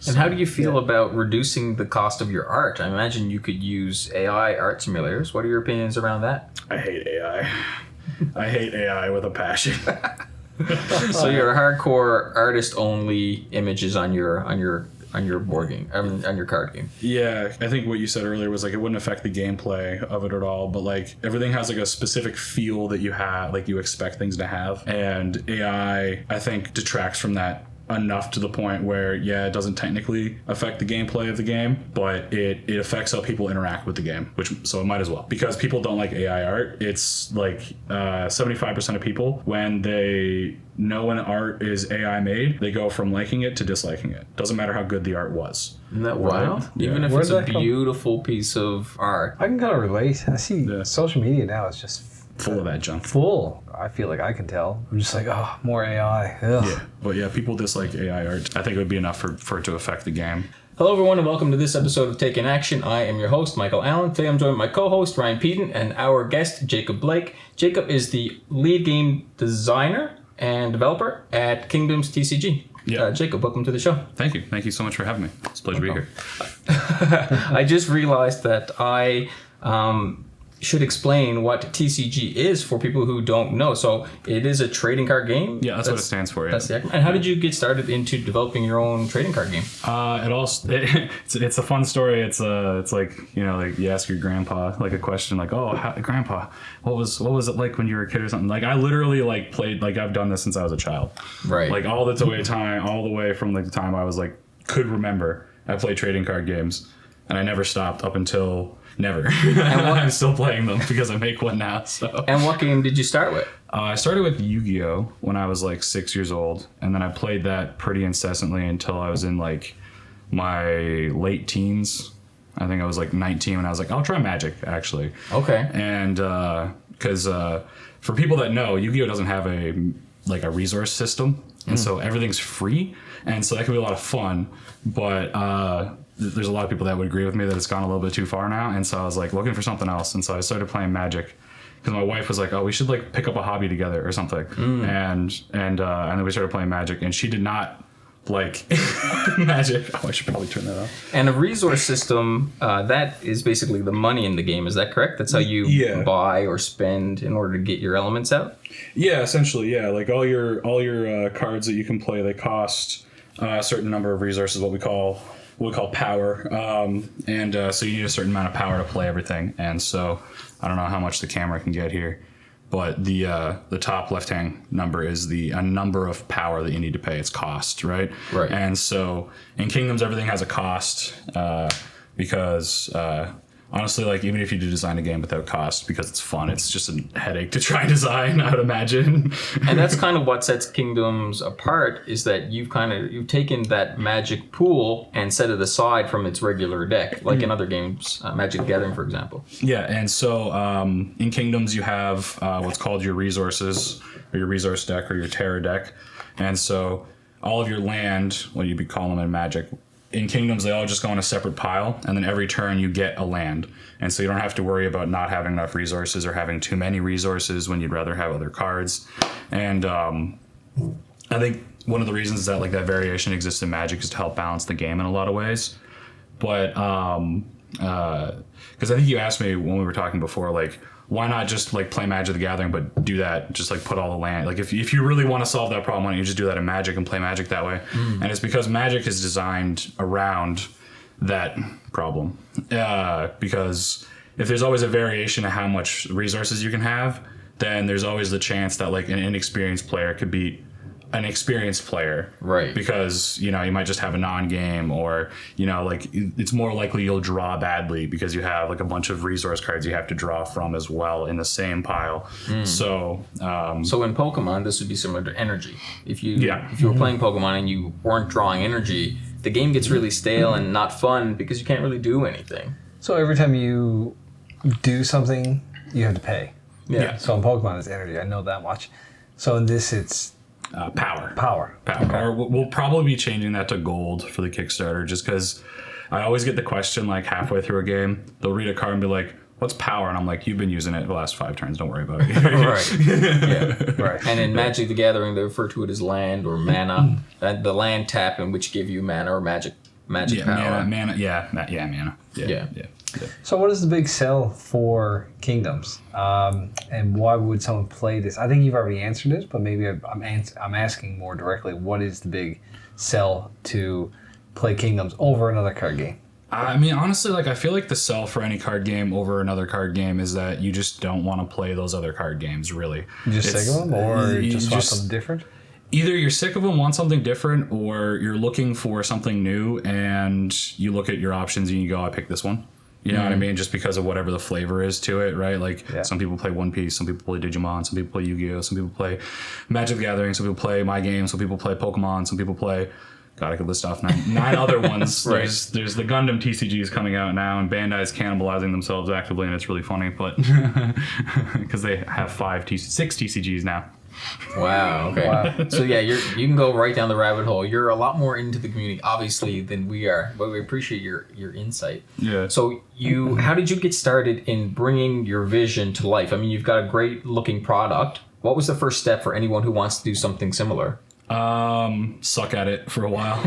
And how do you feel about reducing the cost of your art? I imagine you could use AI art simulators. What are your opinions around that? I hate AI. I hate AI with a passion. So you're a hardcore artist-only images on your board game, on your card game. Yeah, I think what you said earlier was like it wouldn't affect the gameplay of it at all, but like everything has like a specific feel that you have, like you expect things to have, and AI I think detracts from that enough to the point where it doesn't technically affect the gameplay of the game, but it affects how people interact with the game, so it might as well, because people don't like AI art. It's like 75% of people, when they know an art is AI made, they go from liking it to disliking it. Doesn't matter how good the art was. Isn't that wild? Yeah. Even if it's a beautiful piece of art. I can kind of relate. I see social media now is just full of that junk. Full. I feel like I can tell. I'm just like, oh, more AI. Ugh. Yeah, but people dislike AI art. I think it would be enough for it to affect the game. Hello everyone and welcome to this episode of Taking Action. I am your host, Michael Allen. Today I'm joined by my co-host, Ryan Peden, and our guest, Jacob Blake. Jacob is the lead game designer and developer at Kingdoms TCG. Yeah. Jacob, welcome to the show. Thank you. Thank you so much for having me. It's a pleasure to be here. I just realized that I should explain what TCG is for people who don't know. So it is a trading card game. Yeah, that's what it stands for. Yeah. That's the acronym. And how did you get started into developing your own trading card game? It's a fun story. It's like, you know, like you ask your grandpa like a question like, oh, grandpa, what was it like when you were a kid or something? Like I literally like played, like I've done this since I was a child. Right. Like all the way from like the time I was like could remember. I played trading card games and I never stopped up until never. And I'm still playing them because I make one now. So. And what game did you start with? I started with Yu-Gi-Oh! When I was like 6 years old, and then I played that pretty incessantly until I was in like my late teens. I think I was like 19 when I was like, I'll try Magic actually. Okay. And because for people that know, Yu-Gi-Oh! Doesn't have a resource system, and so everything's free, and so that can be a lot of fun, but there's a lot of people that would agree with me that it's gone a little bit too far now, and so I was like looking for something else, and so I started playing Magic because my wife was like, oh, we should like pick up a hobby together or something, and then we started playing Magic, and she did not like Magic. Oh, I should probably turn that off. And a resource system, that is basically the money in the game, is that correct? That's how you buy or spend in order to get your elements out? Yeah, essentially, yeah. Like all your cards that you can play, they cost a certain number of resources, what we call power, so you need a certain amount of power to play everything. And so I don't know how much the camera can get here, but the top left hand number is a number of power that you need to pay. It's cost, right? Right. And so in Kingdoms, everything has a cost because honestly, like even if you do design a game without cost, because it's fun, it's just a headache to try and design, I would imagine. And that's kind of what sets Kingdoms apart, is that you've taken that Magic pool and set it aside from its regular deck, like in other games, Magic the Gathering, for example. Yeah, and so in Kingdoms you have what's called your resources, or your resource deck, or your Terra deck, and so all of your land, what you'd be calling them in Magic. In Kingdoms, they all just go in a separate pile, and then every turn you get a land. And so you don't have to worry about not having enough resources or having too many resources when you'd rather have other cards. And I think one of the reasons that like that variation exists in Magic is to help balance the game in a lot of ways. But because I think you asked me when we were talking before, like, why not just like play Magic the Gathering, but do that, just like put all the land. Like if you really want to solve that problem, why don't you just do that in Magic and play Magic that way? And it's because Magic is designed around that problem. Because if there's always a variation of how much resources you can have, then there's always the chance that like an inexperienced player could beat an experienced player, right? Because you might just have a non-game, or like it's more likely you'll draw badly because you have like a bunch of resource cards you have to draw from as well in the same pile. So in Pokemon, this would be similar to energy. If you were playing Pokemon and you weren't drawing energy, the game gets really stale and not fun because you can't really do anything. So every time you do something, you have to pay. Yeah. So in Pokemon, it's energy. I know that much. So in this, it's Power. Okay. Or we'll probably be changing that to gold for the Kickstarter, just because I always get the question like halfway through a game. They'll read a card and be like, what's power? And I'm like, you've been using it the last 5 turns. Don't worry about it. Right. Yeah. Right. And in Magic the Gathering, they refer to it as land or mana. And the land tap, in which give you mana or magic magic power. Mana. Mana. Yeah. So what is the big sell for Kingdoms? And why would someone play this? I think you've already answered this, but maybe I'm asking more directly. What is the big sell to play Kingdoms over another card game? I mean, honestly, like I feel like the sell for any card game over another card game is that you just don't want to play those other card games, really. You just sick of them, or you just want something different? Either you're sick of them, want something different, or you're looking for something new, and you look at your options and you go, I pick this one. You know what I mean? Just because of whatever the flavor is to it, right? Like some people play One Piece, some people play Digimon, some people play Yu-Gi-Oh, some people play Magic the Gathering, some people play My Game, some people play Pokemon, some people play... God, I could list off nine other ones. Right. There's the Gundam TCGs coming out now, and Bandai's cannibalizing themselves actively, and it's really funny, but because they have 6 TCGs now. Wow. Okay. Wow. So yeah, you can go right down the rabbit hole. You're a lot more into the community, obviously, than we are, but we appreciate your insight. Yeah. So how did you get started in bringing your vision to life? I mean, you've got a great looking product. What was the first step for anyone who wants to do something similar? Suck at it for a while.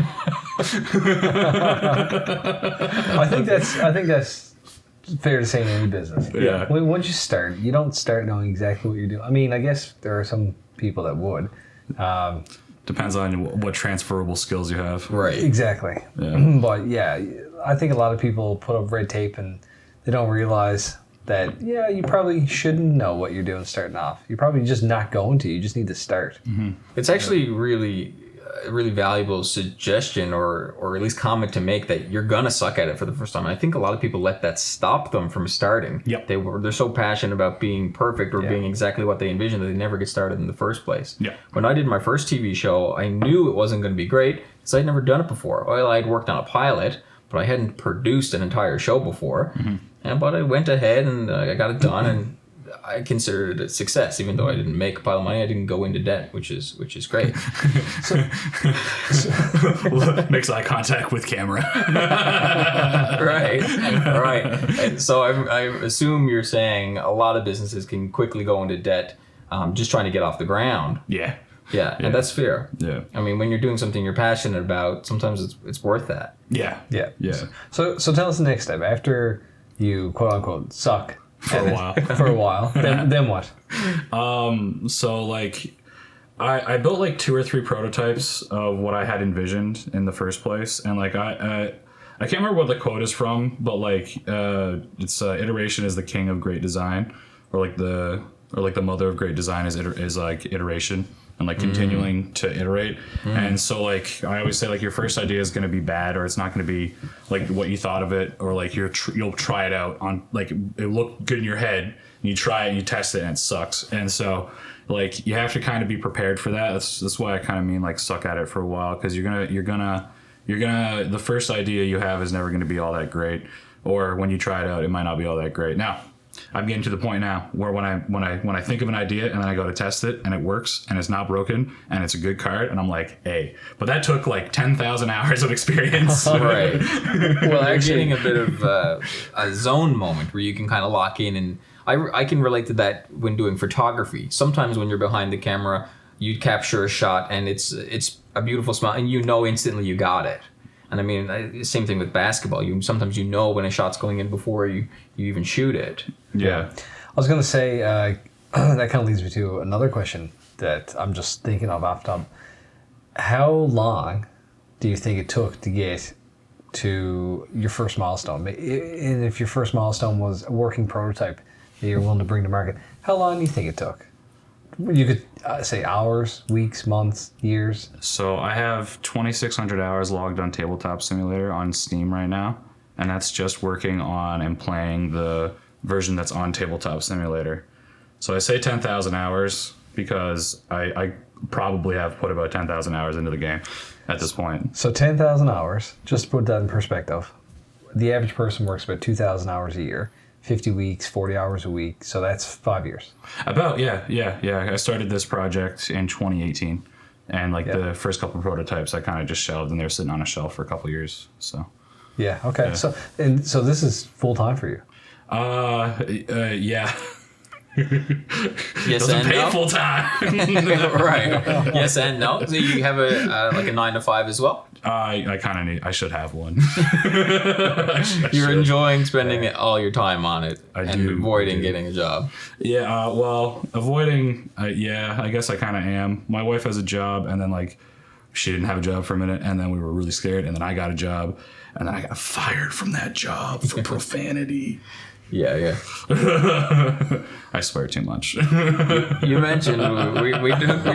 I think that's fair to say in any business. Yeah. Once you start, you don't start knowing exactly what you're doing. I mean, I guess there are some people that would. Depends on what transferable skills you have. Right. Exactly. Yeah. But yeah, I think a lot of people put up red tape and they don't realize that, you probably shouldn't know what you're doing starting off. You're probably just not going to. You just need to start. Mm-hmm. It's actually really a really valuable suggestion or at least comment to make that you're gonna suck at it for the first time. I think a lot of people let that stop them from starting. Yep. They're so passionate about being perfect or being exactly what they envisioned that they never get started in the first place. Yeah. When I did my first TV show, I knew it wasn't going to be great because I'd never done it before. Well, I'd worked on a pilot, but I hadn't produced an entire show before. Mm-hmm. But I went ahead and I got it done, and I considered it a success. Even though I didn't make a pile of money, I didn't go into debt, which is great. Makes eye contact with camera. Right. And so I assume you're saying a lot of businesses can quickly go into debt just trying to get off the ground. Yeah. Yeah, and that's fair. Yeah. I mean, when you're doing something you're passionate about, sometimes it's worth that. Yeah. Yeah. Yeah. So tell us the next step. After you, quote unquote, suck For a while. for a while, then what? So like I built like 2 or 3 prototypes of what I had envisioned in the first place, and like I can't remember what the quote is from, but like it's iteration is the king of great design, or like the mother of great design is like iteration and like continuing to iterate. And so like I always say, like, your first idea is going to be bad, or it's not going to be like what you thought of it, or like you'll try it out on, like, it looked good in your head and you try it and you test it and it sucks. And so like you have to kind of be prepared for that. That's why I kind of mean like suck at it for a while, because you're gonna the first idea you have is never going to be all that great, or when you try it out it might not be all that great. Now I'm getting to the point now where when I think of an idea and then I go to test it and it works and it's not broken and it's a good card, and I'm like, hey, but that took like 10,000 hours of experience. Right. Well, I'm getting a bit of a zone moment where you can kind of lock in, and I can relate to that when doing photography. Sometimes when you're behind the camera, you capture a shot and it's a beautiful smile and you know instantly you got it. And I mean, same thing with basketball. Sometimes you know when a shot's going in before you even shoot it. Yeah. I was going to say, that kind of leads me to another question that I'm just thinking of off the top. How long do you think it took to get to your first milestone? And if your first milestone was a working prototype that you're willing to bring to market, how long do you think it took? You could say hours, weeks, months, years. So I have 2,600 hours logged on Tabletop Simulator on Steam right now, and that's just working on and playing the version that's on Tabletop Simulator. So I say 10,000 hours because I probably have put about 10,000 hours into the game at this point. So 10,000 hours, just to put that in perspective, the average person works about 2,000 hours a year. 50 weeks, 40 hours a week. So that's 5 years. About, yeah. I started this project in 2018. And like the first couple of prototypes, I kind of just shelved, and they were sitting on a shelf for a couple of years. So. Yeah. Okay. Yeah. So this is full time for you. Yeah. Yes Doesn't and pay no. full time. Right. Yes and no. So you have a like a 9 to 5 as well. I kind of need. I should have one. You're enjoying spending all your time on it and do, avoiding I do. getting a job. Yeah. Well, avoiding. Yeah. I guess I kind of am. My wife has a job, and then like she didn't have a job for a minute, and then we were really scared, and then I got a job, and then I got fired from that job for profanity. Yeah. I swear too much. You mentioned we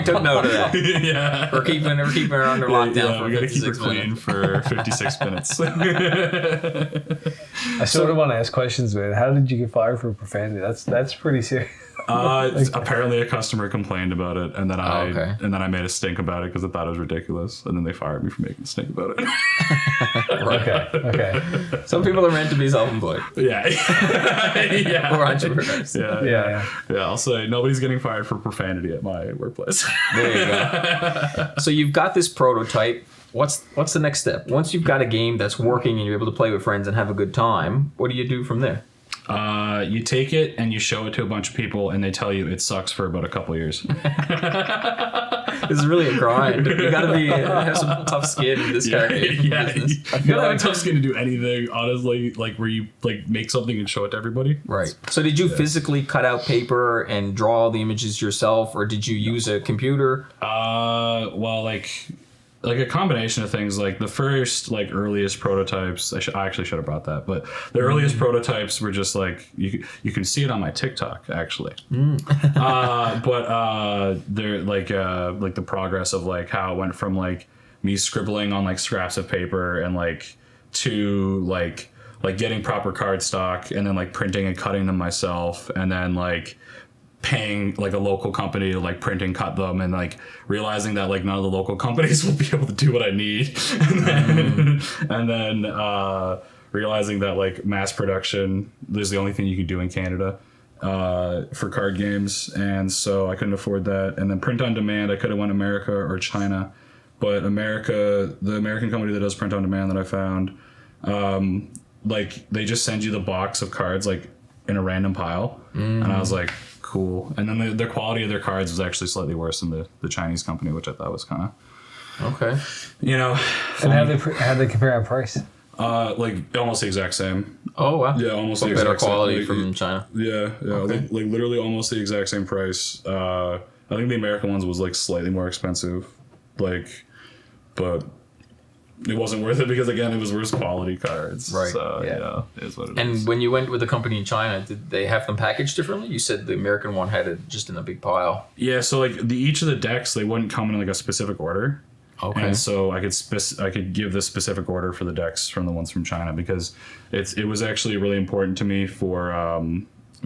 took note of that. Yeah. We're keeping her under lockdown for we gotta keep her 56 clean minutes. for 56 minutes. I sort of want to ask questions, man. How did you get fired for profanity? That's pretty serious. Apparently, a customer complained about it, and then I made a stink about it because I thought it was ridiculous, and then they fired me for making a stink about it. Okay. Some people are meant to be self-employed Yeah, yeah, or entrepreneurs. Yeah. I'll say nobody's getting fired for profanity at my workplace. There you go. So you've got this prototype. What's the next step? Once you've got a game that's working and you're able to play with friends and have a good time, what do you do from there? You take it and you show it to a bunch of people, and they tell you it sucks for about a couple years. This is really a grind. You gotta have some tough skin in this card game business. You gotta have a tough skin to do anything, honestly, like where you like make something and show it to everybody. Right. So did you physically cut out paper and draw all the images yourself, or did you use a computer? Well, like a combination of things. Like the first earliest prototypes, I actually should have brought that, but the earliest prototypes were just like you can see it on my TikTok actually. But they're like the progress of like how it went from like me scribbling on like scraps of paper and like to like getting proper cardstock and then like printing and cutting them myself, and then like paying like a local company to like print and cut them, and like realizing that like none of the local companies will be able to do what I need, and then realizing that like mass production is the only thing you can do in Canada for card games, and so I couldn't afford that. And then print on demand, I could have went America or China, but the American company that does print on demand that I found, like they just send you the box of cards like in a random pile, and I was like, cool. And then the quality of their cards was actually slightly worse than the Chinese company, which I thought was kind of Okay. And how they compare on price? like almost the exact same. Oh wow. Yeah, almost the better exact same. quality Like, from China. Yeah, Okay. like literally almost the exact same price. I think the American ones was like slightly more expensive, like, but it wasn't worth it because again it was worse quality cards. Right. So Yeah. it is what it is. And when you went with the company in China, did they have them packaged differently? You said the American one had it just in a big pile. Yeah, so like each of the decks, they wouldn't come in like a specific order. Okay. And so I could give the specific order for the decks from the ones from China because it was actually really important to me for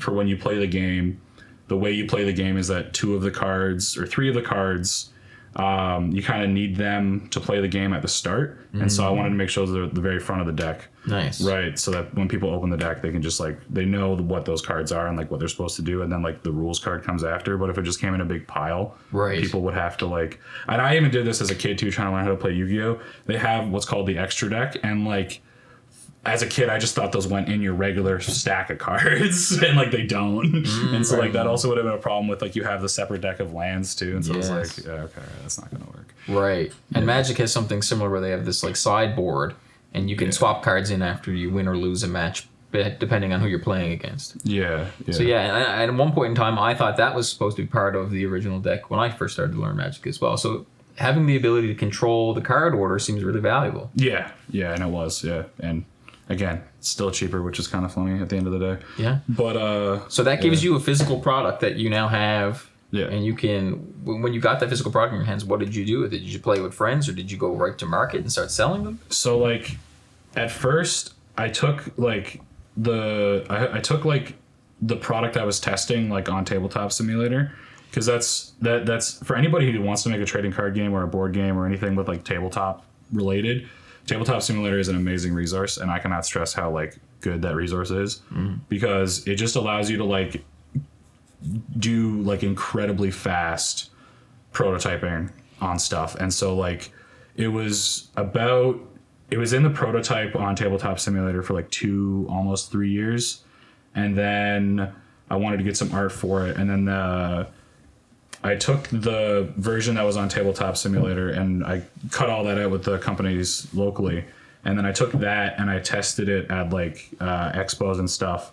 when you play the game. The way you play the game is that 2 of the cards or 3 of the cards, you kind of need them to play the game at the start. And so I wanted to make sure they're at the very front of the deck. Nice. Right, so that when people open the deck, they can just like they know what those cards are and like what they're supposed to do, and then like the rules card comes after. But if it just came in a big pile, Right. people would have to like. And I even did this as a kid too, trying to learn how to play Yu-Gi-Oh. They have what's called the extra deck, and like as a kid, I just thought those went in your regular stack of cards, and like they don't. And so like that also would have been a problem with like you have the separate deck of lands too, and so Yes. it's like yeah, okay, that's not gonna work. Right. And Magic has something similar where they have this like sideboard, and you can swap cards in after you win or lose a match, depending on who you're playing against. Yeah. So yeah, and at one point in time, I thought that was supposed to be part of the original deck when I first started to learn Magic as well. So having the ability to control the card order seems really valuable. Yeah, and it was, and again, still cheaper, which is kind of funny at the end of the day. Yeah. But So that gives you a physical product that you now have. Yeah. And you can, when you got that physical product in your hands, what did you do with it? Did you play with friends, or did you go right to market and start selling them? so like at first I took like I took like the product I was testing like on Tabletop Simulator, because that's for anybody who wants to make a trading card game or a board game or anything with like tabletop related. Tabletop Simulator is an amazing resource, and I cannot stress how like good that resource is, because it just allows you to like do like incredibly fast prototyping on stuff. And so like it was in the prototype on Tabletop Simulator for like 2 almost 3 years, and then I wanted to get some art for it, and then I took the version that was on Tabletop Simulator and I cut all that out with the companies locally, and then I took that and I tested it at like expos and stuff,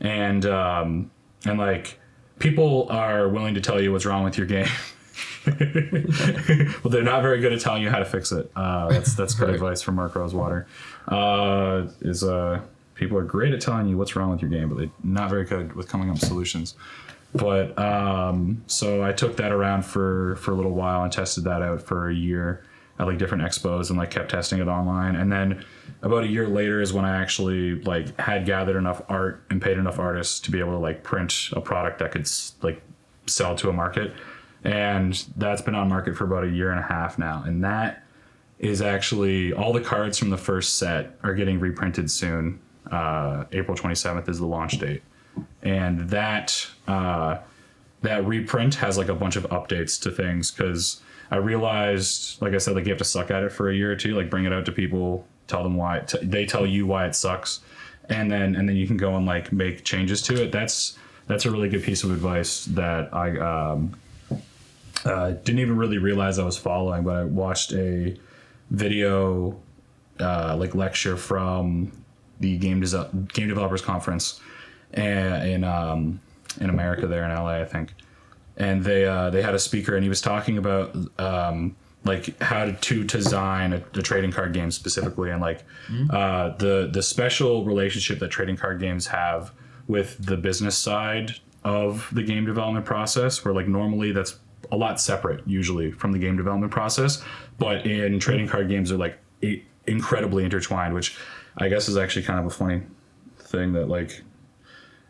and like people are willing to tell you what's wrong with your game. Well, they're not very good at telling you how to fix it. That's good advice from Mark Rosewater. People are great at telling you what's wrong with your game, but they're not very good with coming up with solutions. But so I took that around for a little while and tested that out for a year at like different expos and like kept testing it online. And then about a year later is when I actually like had gathered enough art and paid enough artists to be able to like print a product that could like sell to a market. And that's been on market for about a year and a half now. And that is actually all the cards from the first set are getting reprinted soon. April 27th is the launch date. And that reprint has like a bunch of updates to things, because I realized, like I said, like you have to suck at it for a year or two, like bring it out to people, tell them why, they tell you why it sucks. And then you can go and like make changes to it. That's a really good piece of advice that I didn't even really realize I was following, but I watched a video like lecture from the Game Developers Conference in America there in LA, I think. And they had a speaker and he was talking about like how to design a trading card game specifically, and like the special relationship that trading card games have with the business side of the game development process, where like normally that's a lot separate usually from the game development process, but in trading card games they're like incredibly intertwined, which I guess is actually kind of a funny thing that like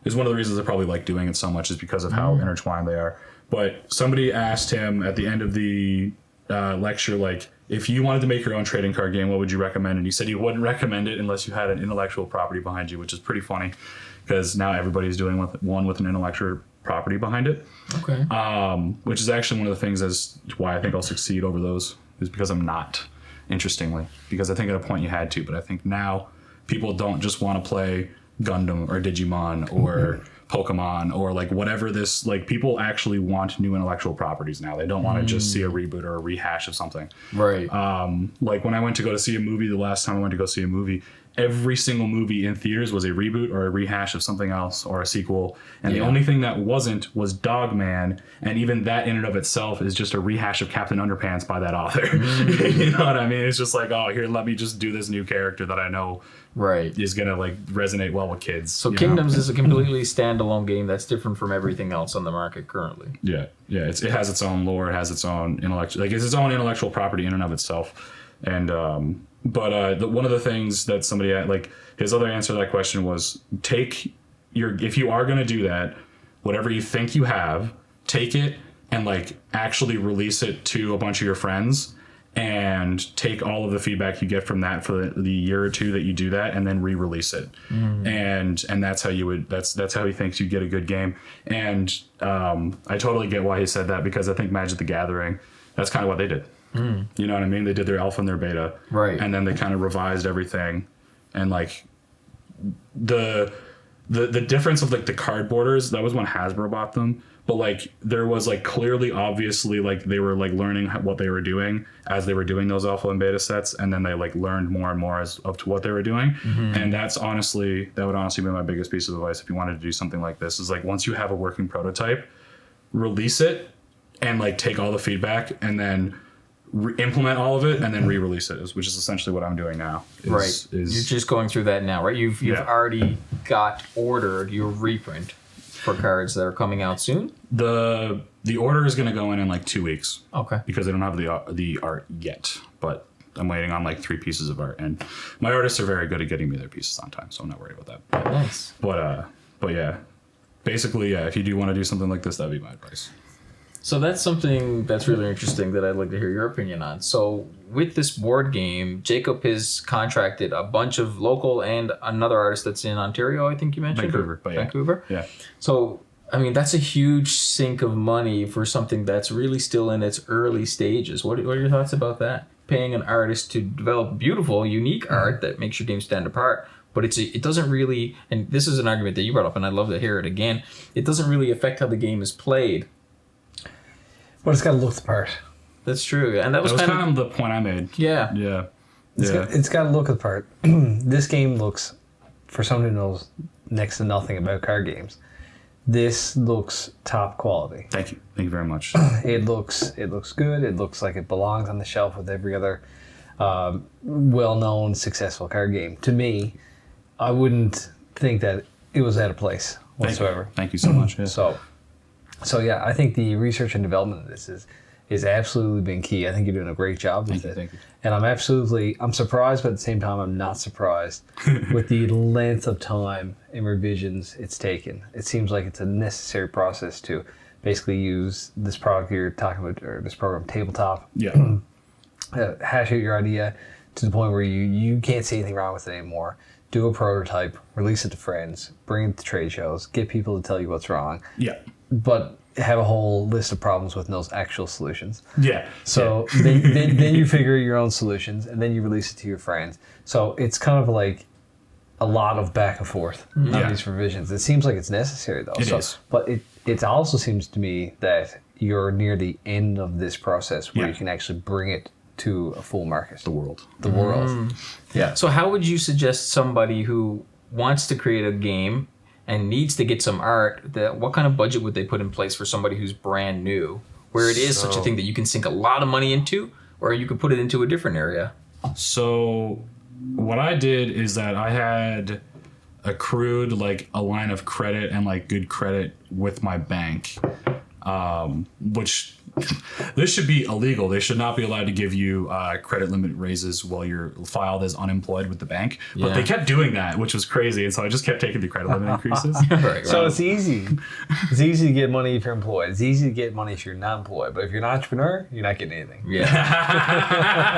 is one of the reasons I probably like doing it so much, is because of how intertwined they are. But somebody asked him at the end of the lecture, like, if you wanted to make your own trading card game, what would you recommend? And he said he wouldn't recommend it unless you had an intellectual property behind you, which is pretty funny because now everybody's doing one with an intellectual property behind it. Okay. Which is actually one of the things as why I think I'll succeed over those, is because I'm not, interestingly, because I think at a point you had to, but I think now people don't just want to play Gundam or Digimon or Pokemon or like whatever this, like people actually want new intellectual properties now. They don't want to just see a reboot or a rehash of something. Right. Like when I went to go to see a movie, the last time I went to go see a movie, every single movie in theaters was a reboot or a rehash of something else or a sequel. And the only thing that wasn't was Dogman. And even that in and of itself is just a rehash of Captain Underpants by that author. You know what I mean? It's just like, oh, here, let me just do this new character that I know is going to like resonate well with kids. So Kingdoms is a completely standalone game that's different from everything else on the market currently. Yeah. It has its own lore. It has its own intellectual, like it's its own intellectual property in and of itself. And, but one of the things that somebody had, like his other answer to that question was, if you are going to do that, whatever you think you have, take it and like actually release it to a bunch of your friends and take all of the feedback you get from that for the year or two that you do that, and then re-release it. And that's how that's how he thinks you get a good game. And I totally get why he said that, because I think Magic the Gathering, that's kind of what they did. You know what I mean? They did their alpha and their beta, right? And then they kind of revised everything, and like the difference of like the card borders, that was when Hasbro bought them, but like there was like clearly obviously like they were like learning what they were doing as they were doing those alpha and beta sets, and then they like learned more and more as up to what they were doing. And that would honestly be my biggest piece of advice if you wanted to do something like this, is like once you have a working prototype, release it and like take all the feedback and then implement all of it and then re-release it, which is essentially what I'm doing now. You're just going through that now, right? You've already got ordered your reprint for cards that are coming out soon. The order is going to go in like 2 weeks. Okay. Because I don't have the art yet, but I'm waiting on like 3 pieces of art, and my artists are very good at getting me their pieces on time, so I'm not worried about that. Nice. But yeah, basically, if you do want to do something like this, that'd be my advice. So that's something that's really interesting that I'd like to hear your opinion on. So with this board game, Jacob has contracted a bunch of local and another artist that's in Ontario, I think you mentioned. Vancouver. Yeah. So, I mean, that's a huge sink of money for something that's really still in its early stages. What are your thoughts about that? Paying an artist to develop beautiful, unique art that makes your game stand apart but it doesn't really, and this is an argument that you brought up, and I'd love to hear it again. It doesn't really affect how the game is played. But it's got to look the part. That's true, and that was kind of the point I made. Yeah. Yeah. It's got to look the part. This game looks, for someone who knows next to nothing about card games, this looks top quality. Thank you very much. It looks good. It looks like it belongs on the shelf with every other well-known successful card game. To me, I wouldn't think that it was out of place whatsoever. Thank you so much. Yeah. So yeah, I think the research and development of this is absolutely been key. I think you're doing a great job with it. Thank you. And I'm surprised, but at the same time, I'm not surprised with the length of time and revisions it's taken. It seems like it's a necessary process to basically use this product you're talking about, or this program, Tabletop. Yeah. Hash out your idea to the point where you can't see anything wrong with it anymore. Do a prototype, release it to friends, bring it to trade shows, get people to tell you what's wrong. Yeah. But have a whole list of problems with no actual solutions. Yeah. So then you figure your own solutions, and then you release it to your friends. So it's kind of like a lot of back and forth on these revisions. It seems like it's necessary though. It is. But it also seems to me that you're near the end of this process where you can actually bring it to a full market. The world. Yeah. So how would you suggest somebody who wants to create a game and needs to get some art, what kind of budget would they put in place for somebody who's brand new, where it is such a thing that you can sink a lot of money into, or you could put it into a different area? So what I did is that I had accrued like a line of credit and like good credit with my bank, which this should be illegal. They should not be allowed to give you credit limit raises while you're filed as unemployed with the bank. But they kept doing that, which was crazy. And so I just kept taking the credit limit increases. So it's easy. It's easy to get money if you're employed. It's easy to get money if you're not employed. But if you're an entrepreneur, you're not getting anything. Yeah.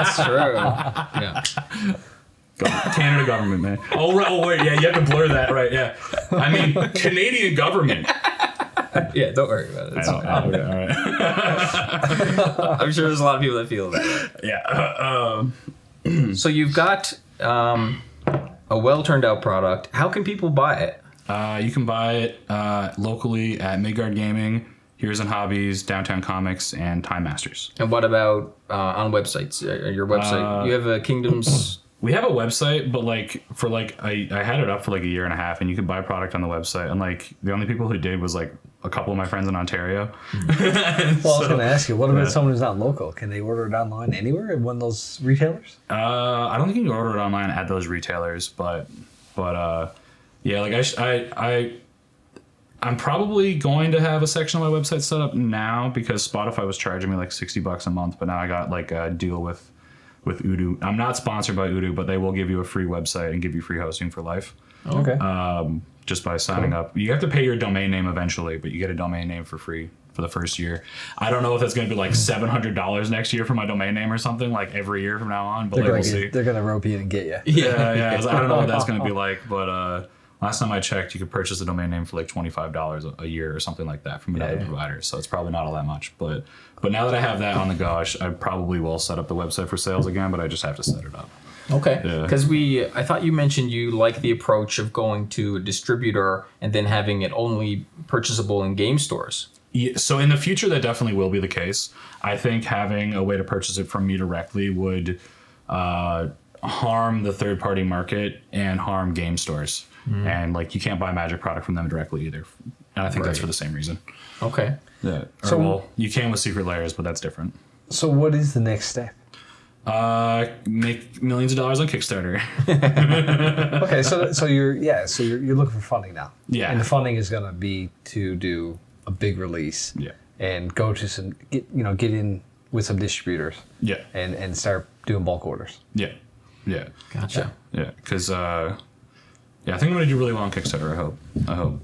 That's true. Yeah. Canada government, man. Oh, wait. Yeah, you have to blur that, right? Yeah. I mean, Canadian government. Yeah, don't worry about it. It's all right. I'm sure there's a lot of people that feel that. Yeah. So you've got a well turned out product. How can people buy it? You can buy it locally at Midgard Gaming, Heroes and Hobbies, Downtown Comics, and Time Masters. And what about on websites? Your website? You have a Kingdoms. We have a website, but like for like I had it up for like a year and a half, and you could buy product on the website. And like the only people who did was like a couple of my friends in Ontario. Well, I was going to ask you, what about someone who's not local? Can they order it online anywhere at one of those retailers? I don't think you can order it online at those retailers, but yeah, like I'm probably going to have a section on my website set up now because Spotify was charging me like $60 a month, but now I got like a deal with Udo. I'm not sponsored by Udo, but they will give you a free website and give you free hosting for life. Okay. Just by signing up. You have to pay your domain name eventually, but you get a domain name for free for the first year. I don't know if that's going to be like $700 next year for my domain name or something, like every year from now on, but we'll see. They're going to rope you in and get you. Yeah. I don't know what that's going to be like, but last time I checked, you could purchase a domain name for like $25 a year or something like that from another provider. So it's probably not all that much. But now that I have that on the go, I probably will set up the website for sales again, but I just have to set it up. Okay. Because I thought you mentioned you like the approach of going to a distributor and then having it only purchasable in game stores. Yeah, so in the future, that definitely will be the case. I think having a way to purchase it from me directly would harm the third-party market and harm game stores. And like you can't buy Magic product from them directly either. And I think that's for the same reason. Okay. Yeah. Well, you can with Secret Layers, but that's different. So what is the next step? Make millions of dollars on Kickstarter. Okay, so you're looking for funding now. Yeah. And the funding is going to be to do a big release. Yeah. And go to get in with some distributors. Yeah. And start doing bulk orders. Yeah. Yeah. Gotcha. Yeah. Because I think I'm going to do really well on Kickstarter. I hope.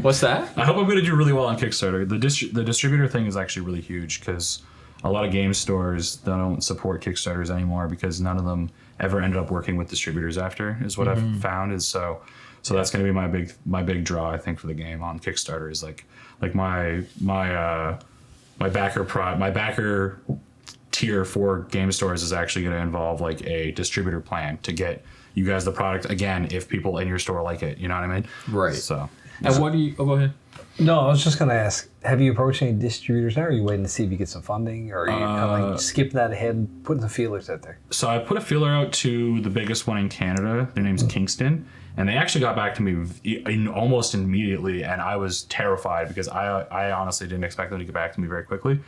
What's that? I hope I'm going to do really well on Kickstarter. The distributor thing is actually really huge because a lot of game stores don't support Kickstarters anymore because none of them ever ended up working with distributors after, is what I've found. Is so that's going to be my big draw, I think, for the game on Kickstarter is like my backer tier for game stores is actually going to involve like a distributor plan to get you guys the product again if people in your store like it. You know what I mean? Right. So. And what do you? Oh, go ahead. No, I was just going to ask, have you approached any distributors now, or are you waiting to see if you get some funding, or are you kind of like skipping that ahead and putting some feelers out there? So I put a feeler out to the biggest one in Canada. Their name's Kingston. And they actually got back to me almost immediately, and I was terrified because I honestly didn't expect them to get back to me very quickly.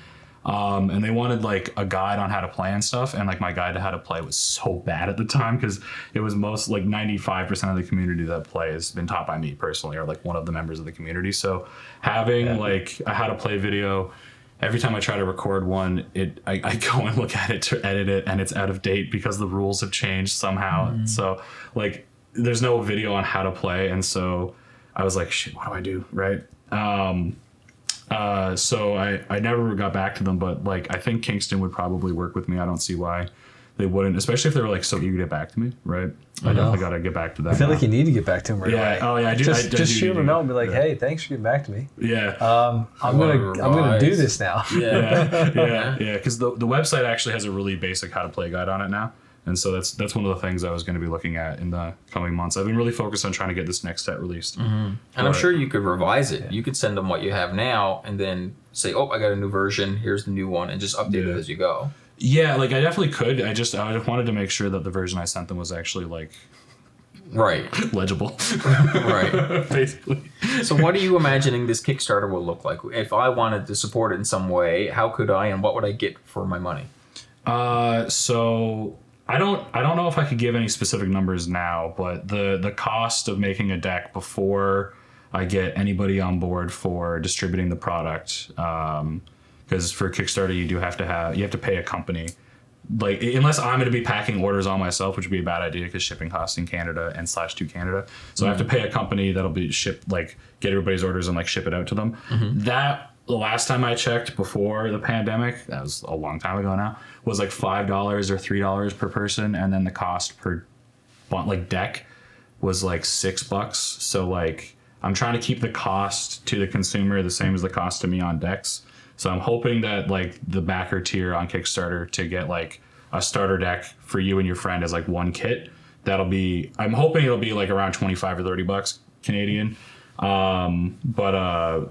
And they wanted like a guide on how to play and stuff, and like my guide to how to play was so bad at the time because it was most like 95% of the community that play has been taught by me personally, or like one of the members of the community. So having like a how to play video, every time I try to record one, I go and look at it to edit it, and it's out of date because the rules have changed somehow. So like there's no video on how to play, and so I was like, shit, what do I do, right? So I never got back to them, but like I think Kingston would probably work with me. I don't see why they wouldn't, especially if they were like so eager to get back to me, right? I definitely got to get back to that. I feel like you need to get back to them right away. Oh yeah, I do. Just shoot them a note and be like, hey, thanks for getting back to me. Yeah. I'm gonna do this now. Yeah. Because the website actually has a really basic how to play guide on it now. And so that's one of the things I was going to be looking at in the coming months. I've been really focused on trying to get this next set released. And I'm sure you could revise it. You could send them what you have now and then say, oh, I got a new version. Here's the new one, and just update it as you go. Yeah, like I definitely could. I just wanted to make sure that the version I sent them was actually like legible. Right. Basically. So what are you imagining this Kickstarter will look like? If I wanted to support it in some way, how could I, and what would I get for my money? So I don't know if I could give any specific numbers now, but the cost of making a deck before I get anybody on board for distributing the product, because for Kickstarter you have to pay a company, like unless I'm going to be packing orders on myself, which would be a bad idea because shipping costs in Canada and /to Canada, so I have to pay a company that'll be shipped, like get everybody's orders and like ship it out to them. That the last time I checked before the pandemic, that was a long time ago now, was like $5 or $3 per person, and then the cost per like deck was like $6. So like I'm trying to keep the cost to the consumer the same as the cost to me on decks. So I'm hoping that like the backer tier on Kickstarter to get like a starter deck for you and your friend as like one kit, I'm hoping it'll be like around 25 or $30 Canadian.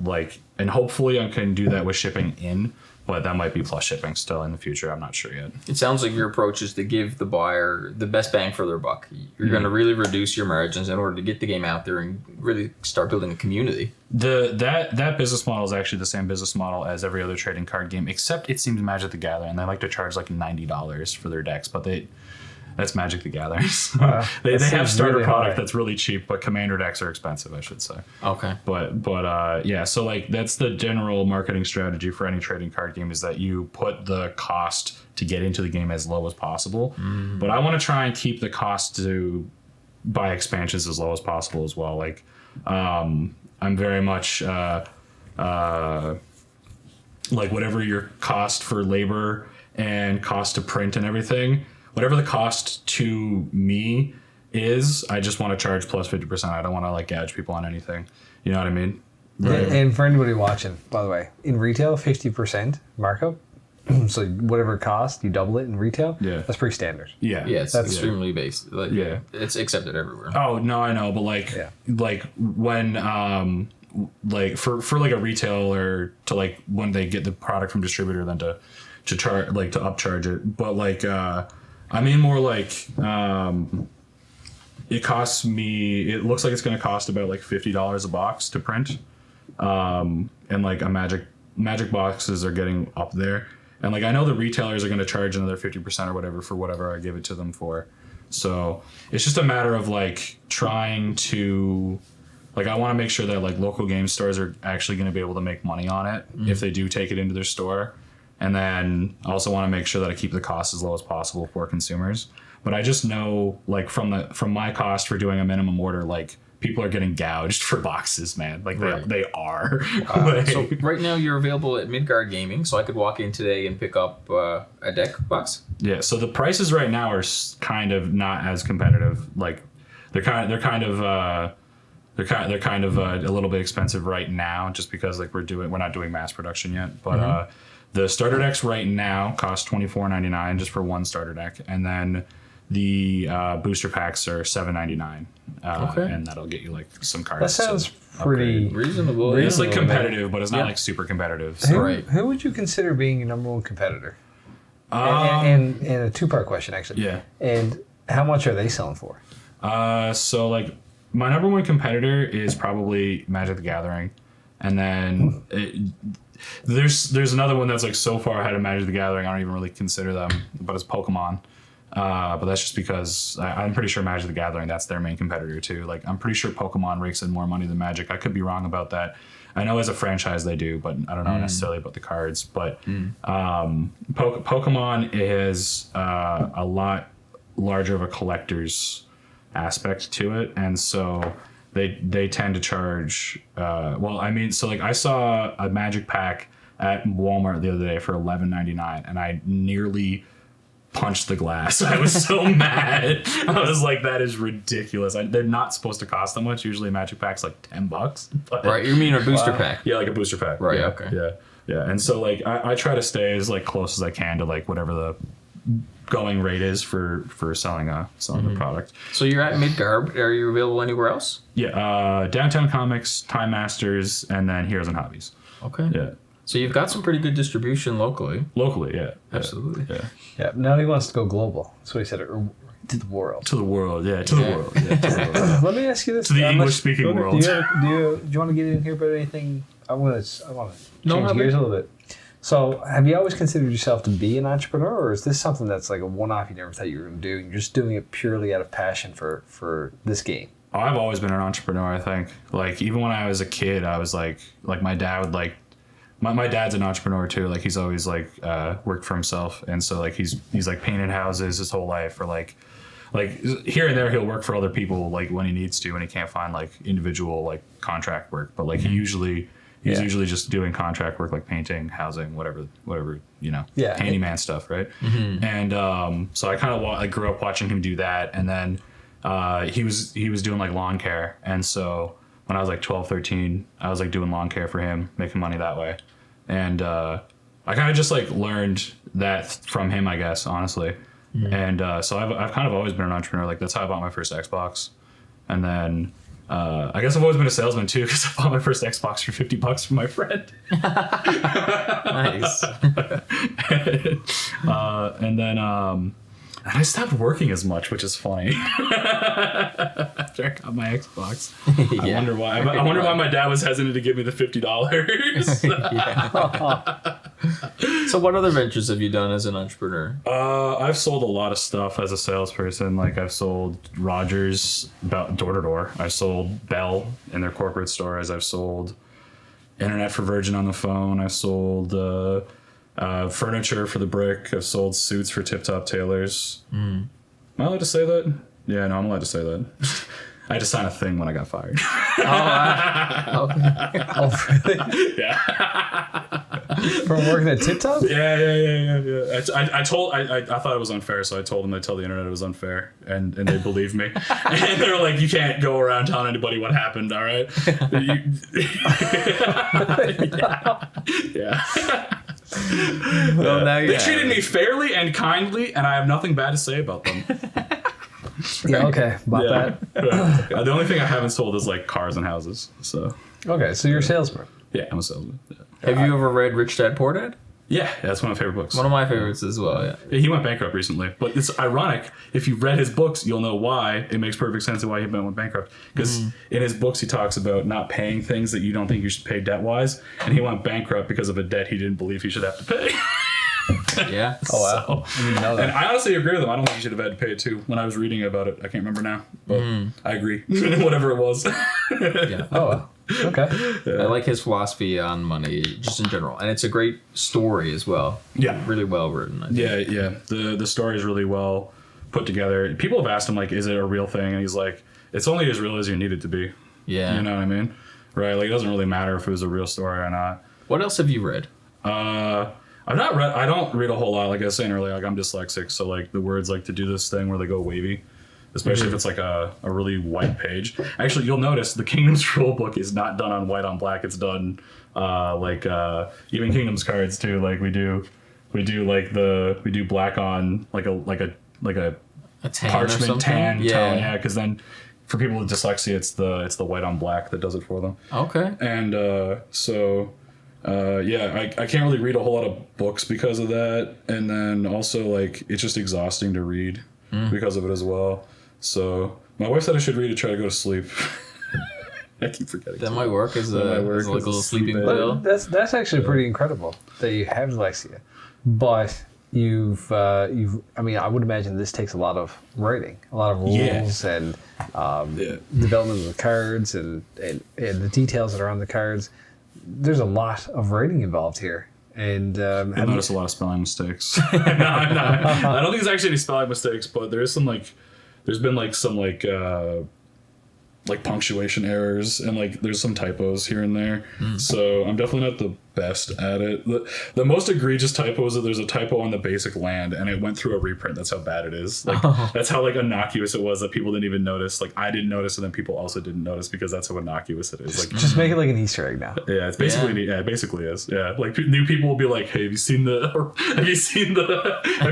Like, and hopefully I can do that with shipping in, but that might be plus shipping still in the future. I'm not sure yet. It sounds like your approach is to give the buyer the best bang for their buck. You're going to really reduce your margins in order to get the game out there and really start building a community. That business model is actually the same business model as every other trading card game, except it seems Magic the Gathering. They like to charge like $90 for their decks, but that's Magic the Gathering. They have starter really product that's really cheap, but commander decks are expensive, I should say. Okay. But yeah, so like that's the general marketing strategy for any trading card game, is that you put the cost to get into the game as low as possible. But I want to try and keep the cost to buy expansions as low as possible as well. Like I'm very much like whatever your cost for labor and cost to print and everything, whatever the cost to me is, I just want to charge plus 50%. I don't want to like gouge people on anything. You know what I mean? Right. And for anybody watching, by the way, in retail, 50% markup. So whatever it costs, you double it in retail. Yeah. That's pretty standard. Yeah, it's extremely basic. Like, it's accepted everywhere. Oh, no, I know. But like when like for like a retailer to like when they get the product from distributor, then to charge, like to upcharge it. But like I mean more like it costs me, it looks like it's going to cost about like $50 a box to print. And like a magic boxes are getting up there. And like I know the retailers are going to charge another 50% or whatever for whatever I give it to them for. So it's just a matter of like trying to, like I want to make sure that like local game stores are actually going to be able to make money on it if they do take it into their store. And then I also want to make sure that I keep the cost as low as possible for consumers. But I just know like from my cost for doing a minimum order, like people are getting gouged for boxes, man. Like they are. So right now you're available at Midgard Gaming, so I could walk in today and pick up a deck box. Yeah. So the prices right now are kind of not as competitive. Like they're kind of a little bit expensive right now, just because like we're not doing mass production yet. But the starter decks right now cost $24.99 just for one starter deck, and then The booster packs are $7.99, Okay. and that'll get you like some cards. That sounds to pretty upgrade. Reasonable. It's like reasonable. competitive, but it's not Yeah. like super competitive. So. Right. Who would you consider being your number one competitor? Um, And a two-part question, actually. Yeah. And how much are they selling for? So like my number one competitor is probably Magic the Gathering, and then there's another one that's like so far ahead of Magic the Gathering I don't even really consider them, but it's Pokemon. But that's just because I'm pretty sure Magic the Gathering, that's their main competitor too. Like I'm pretty sure Pokemon rakes in more money than Magic. I could be wrong about that. I know as a franchise they do, but I don't know necessarily about the cards. But Pokemon is a lot larger of a collector's aspect to it, and so they tend to charge. So like I saw a Magic pack at Walmart the other day for $11.99, and I nearly punched the glass. I was so mad. I was like, that is ridiculous. They're not supposed to cost that much. Usually a Magic pack's like $10. But Right. You mean a booster pack? yeah, like a booster pack. Right, Yeah, okay. Yeah. And so like I try to stay as like close as I can to like whatever the going rate is for selling the product. So you're at Midgard. Are you available anywhere else? Yeah, Downtown Comics, Time Masters, and then Heroes and Hobbies. Okay. Yeah. So you've got some pretty good distribution locally. Locally, yeah. Absolutely. Yeah. Yeah. Now he wants to go global. So he said, or to the world. To the world, yeah. To the world, yeah. To the world. Let me ask you this. To the Unless- English-speaking do you- world. Do you want to get in here about anything? I want to No, change have gears it. a little bit. So, have you always considered yourself to be an entrepreneur, or is this something that's like a one-off you never thought you were going to do? And you're just doing it purely out of passion for this game. I've always been an entrepreneur, I think. Like, even when I was a kid, I was like my dad would like, my dad's an entrepreneur too. Like, he's always like, worked for himself. And so like, he's like painted houses his whole life, or like here and there, he'll work for other people, like when he needs to, and he can't find like individual, like contract work. But like, he's usually just doing contract work, like painting, housing, whatever, handyman stuff. Right. And, so I kind of I grew up watching him do that. And then, he was doing like lawn care. And so when I was like 12, 13, I was like doing lawn care for him, making money that way. And I kind of just like learned that from him, I guess, honestly. And so I've kind of always been an entrepreneur. Like that's how I bought my first Xbox. And then I guess I've always been a salesman too, because I bought my first Xbox for $50 from my friend. Nice. And then I stopped working as much, which is funny. After I got my Xbox, I wonder why. I wonder why my dad was hesitant to give me the $50. So what other ventures have you done as an entrepreneur? I've sold a lot of stuff as a salesperson. Like I've sold Rogers about door to door. I've sold Bell in their corporate stores. I've sold Internet for Virgin on the phone. I've sold furniture for the brick. I've sold suits for Tip Top Tailors. Am I allowed to say that? Yeah, no, I'm allowed to say that. I had to sign a thing when I got fired. Oh, really? Yeah. From working at Tip Top? Yeah. I thought it was unfair, so I told them I'd tell the internet it was unfair, and they believed me. And they were like, "You can't go around telling anybody what happened, all right?" Yeah. Well, now They treated me fairly and kindly, and I have nothing bad to say about them. Yeah, okay. Bought that. The only thing I haven't sold is like cars and houses. So Okay, so you're a salesman. yeah, I'm a salesman. Yeah. Have you ever read Rich Dad Poor Dad? Yeah, that's one of my favorite books. One of my favorites as well, yeah. He went bankrupt recently, but it's ironic. If you've read his books, you'll know why. It makes perfect sense of why he went bankrupt. Because in his books, he talks about not paying things that you don't think you should pay debt-wise, and he went bankrupt because of a debt he didn't believe he should have to pay. Yeah. Oh, wow. So- I didn't know and that. I honestly agree with him. I don't think he should have had to pay it too. When I was reading about it, I can't remember now, but I agree. Whatever it was. Yeah. Oh, wow. Okay. I like his philosophy on money, just in general, and it's a great story as well. Yeah. Really well written. I think. Yeah. The story is really well put together. People have asked him, like, is it a real thing? And he's like, it's only as real as you need it to be. Yeah. You know what I mean? Right? Like, it doesn't really matter if it was a real story or not. What else have you read? I don't read a whole lot. Like I was saying earlier, like I'm dyslexic, so like the words like to do this thing where they go wavy, especially if it's like a really white page. Actually, you'll notice the Kingdoms rulebook is not done on white on black. It's done even Kingdoms cards too. Like we do black on like a tan or parchment something? tan Yeah. tone. Yeah, because then for people with dyslexia, it's the white on black that does it for them. Okay. And I can't really read a whole lot of books because of that. And then also, like, it's just exhausting to read because of it as well. So my wife said I should read to try to go to sleep. I keep forgetting. That might work as a little sleeping pill. That's actually pretty incredible that you have dyslexia, but I mean, I would imagine this takes a lot of writing, a lot of rules and development of the cards and the details that are on the cards. There's a lot of writing involved here. And I noticed a lot of spelling mistakes. No, I'm not. I don't think there's actually any spelling mistakes, but there is there's been some punctuation errors and there's some typos here and there. So I'm definitely not the best at it. The most egregious typo is that there's a typo on the basic land and it went through a reprint. That's how bad it is. That's how innocuous it was that people didn't even notice. I didn't notice and then people also didn't notice because that's how innocuous it is. Just make it like an Easter egg now. Yeah, it's basically it basically is. Yeah, new people will be like, "Hey, have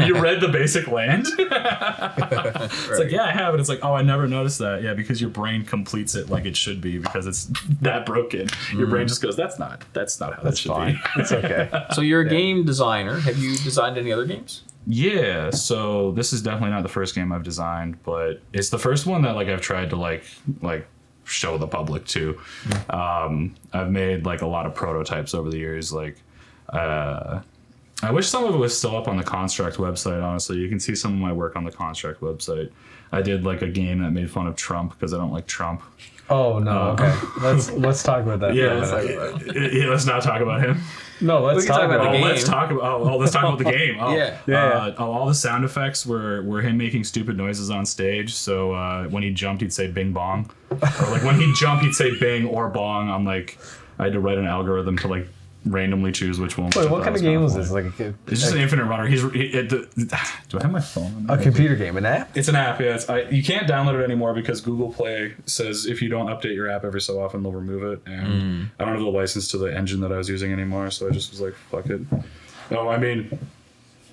you read the basic land?" It's like, "Yeah, I have." And it's like, "Oh, I never noticed that." Yeah, because your brain completes it like it should be because it's that broken. Your brain just goes, "That's not how that should be." It's okay. So you're a game designer. Have you designed any other games? Yeah, so this is definitely not the first game I've designed, but it's the first one that I've tried to show the public to. I've made a lot of prototypes over the years. I wish some of it was still up on the Construct website. Honestly, you can see some of my work on the Construct website. I did a game that made fun of Trump because I don't like Trump. Oh no! Okay, let's talk about that. Yeah, let's not talk about him. No, let's talk about the game. Let's talk about the game. Oh, Yeah. All the sound effects were him making stupid noises on stage. So when he jumped, he'd say "bing bong," or when he'd jump, he'd say "bing" or "bong." I had to write an algorithm to randomly choose which one. Wait, what kind of game was this? It's just an infinite runner. Do I have my phone? A computer game, an app? It's an app. Yeah, you can't download it anymore because Google Play says if you don't update your app every so often, they'll remove it. And I don't have the license to the engine that I was using anymore, so I just was like, fuck it. No, I mean,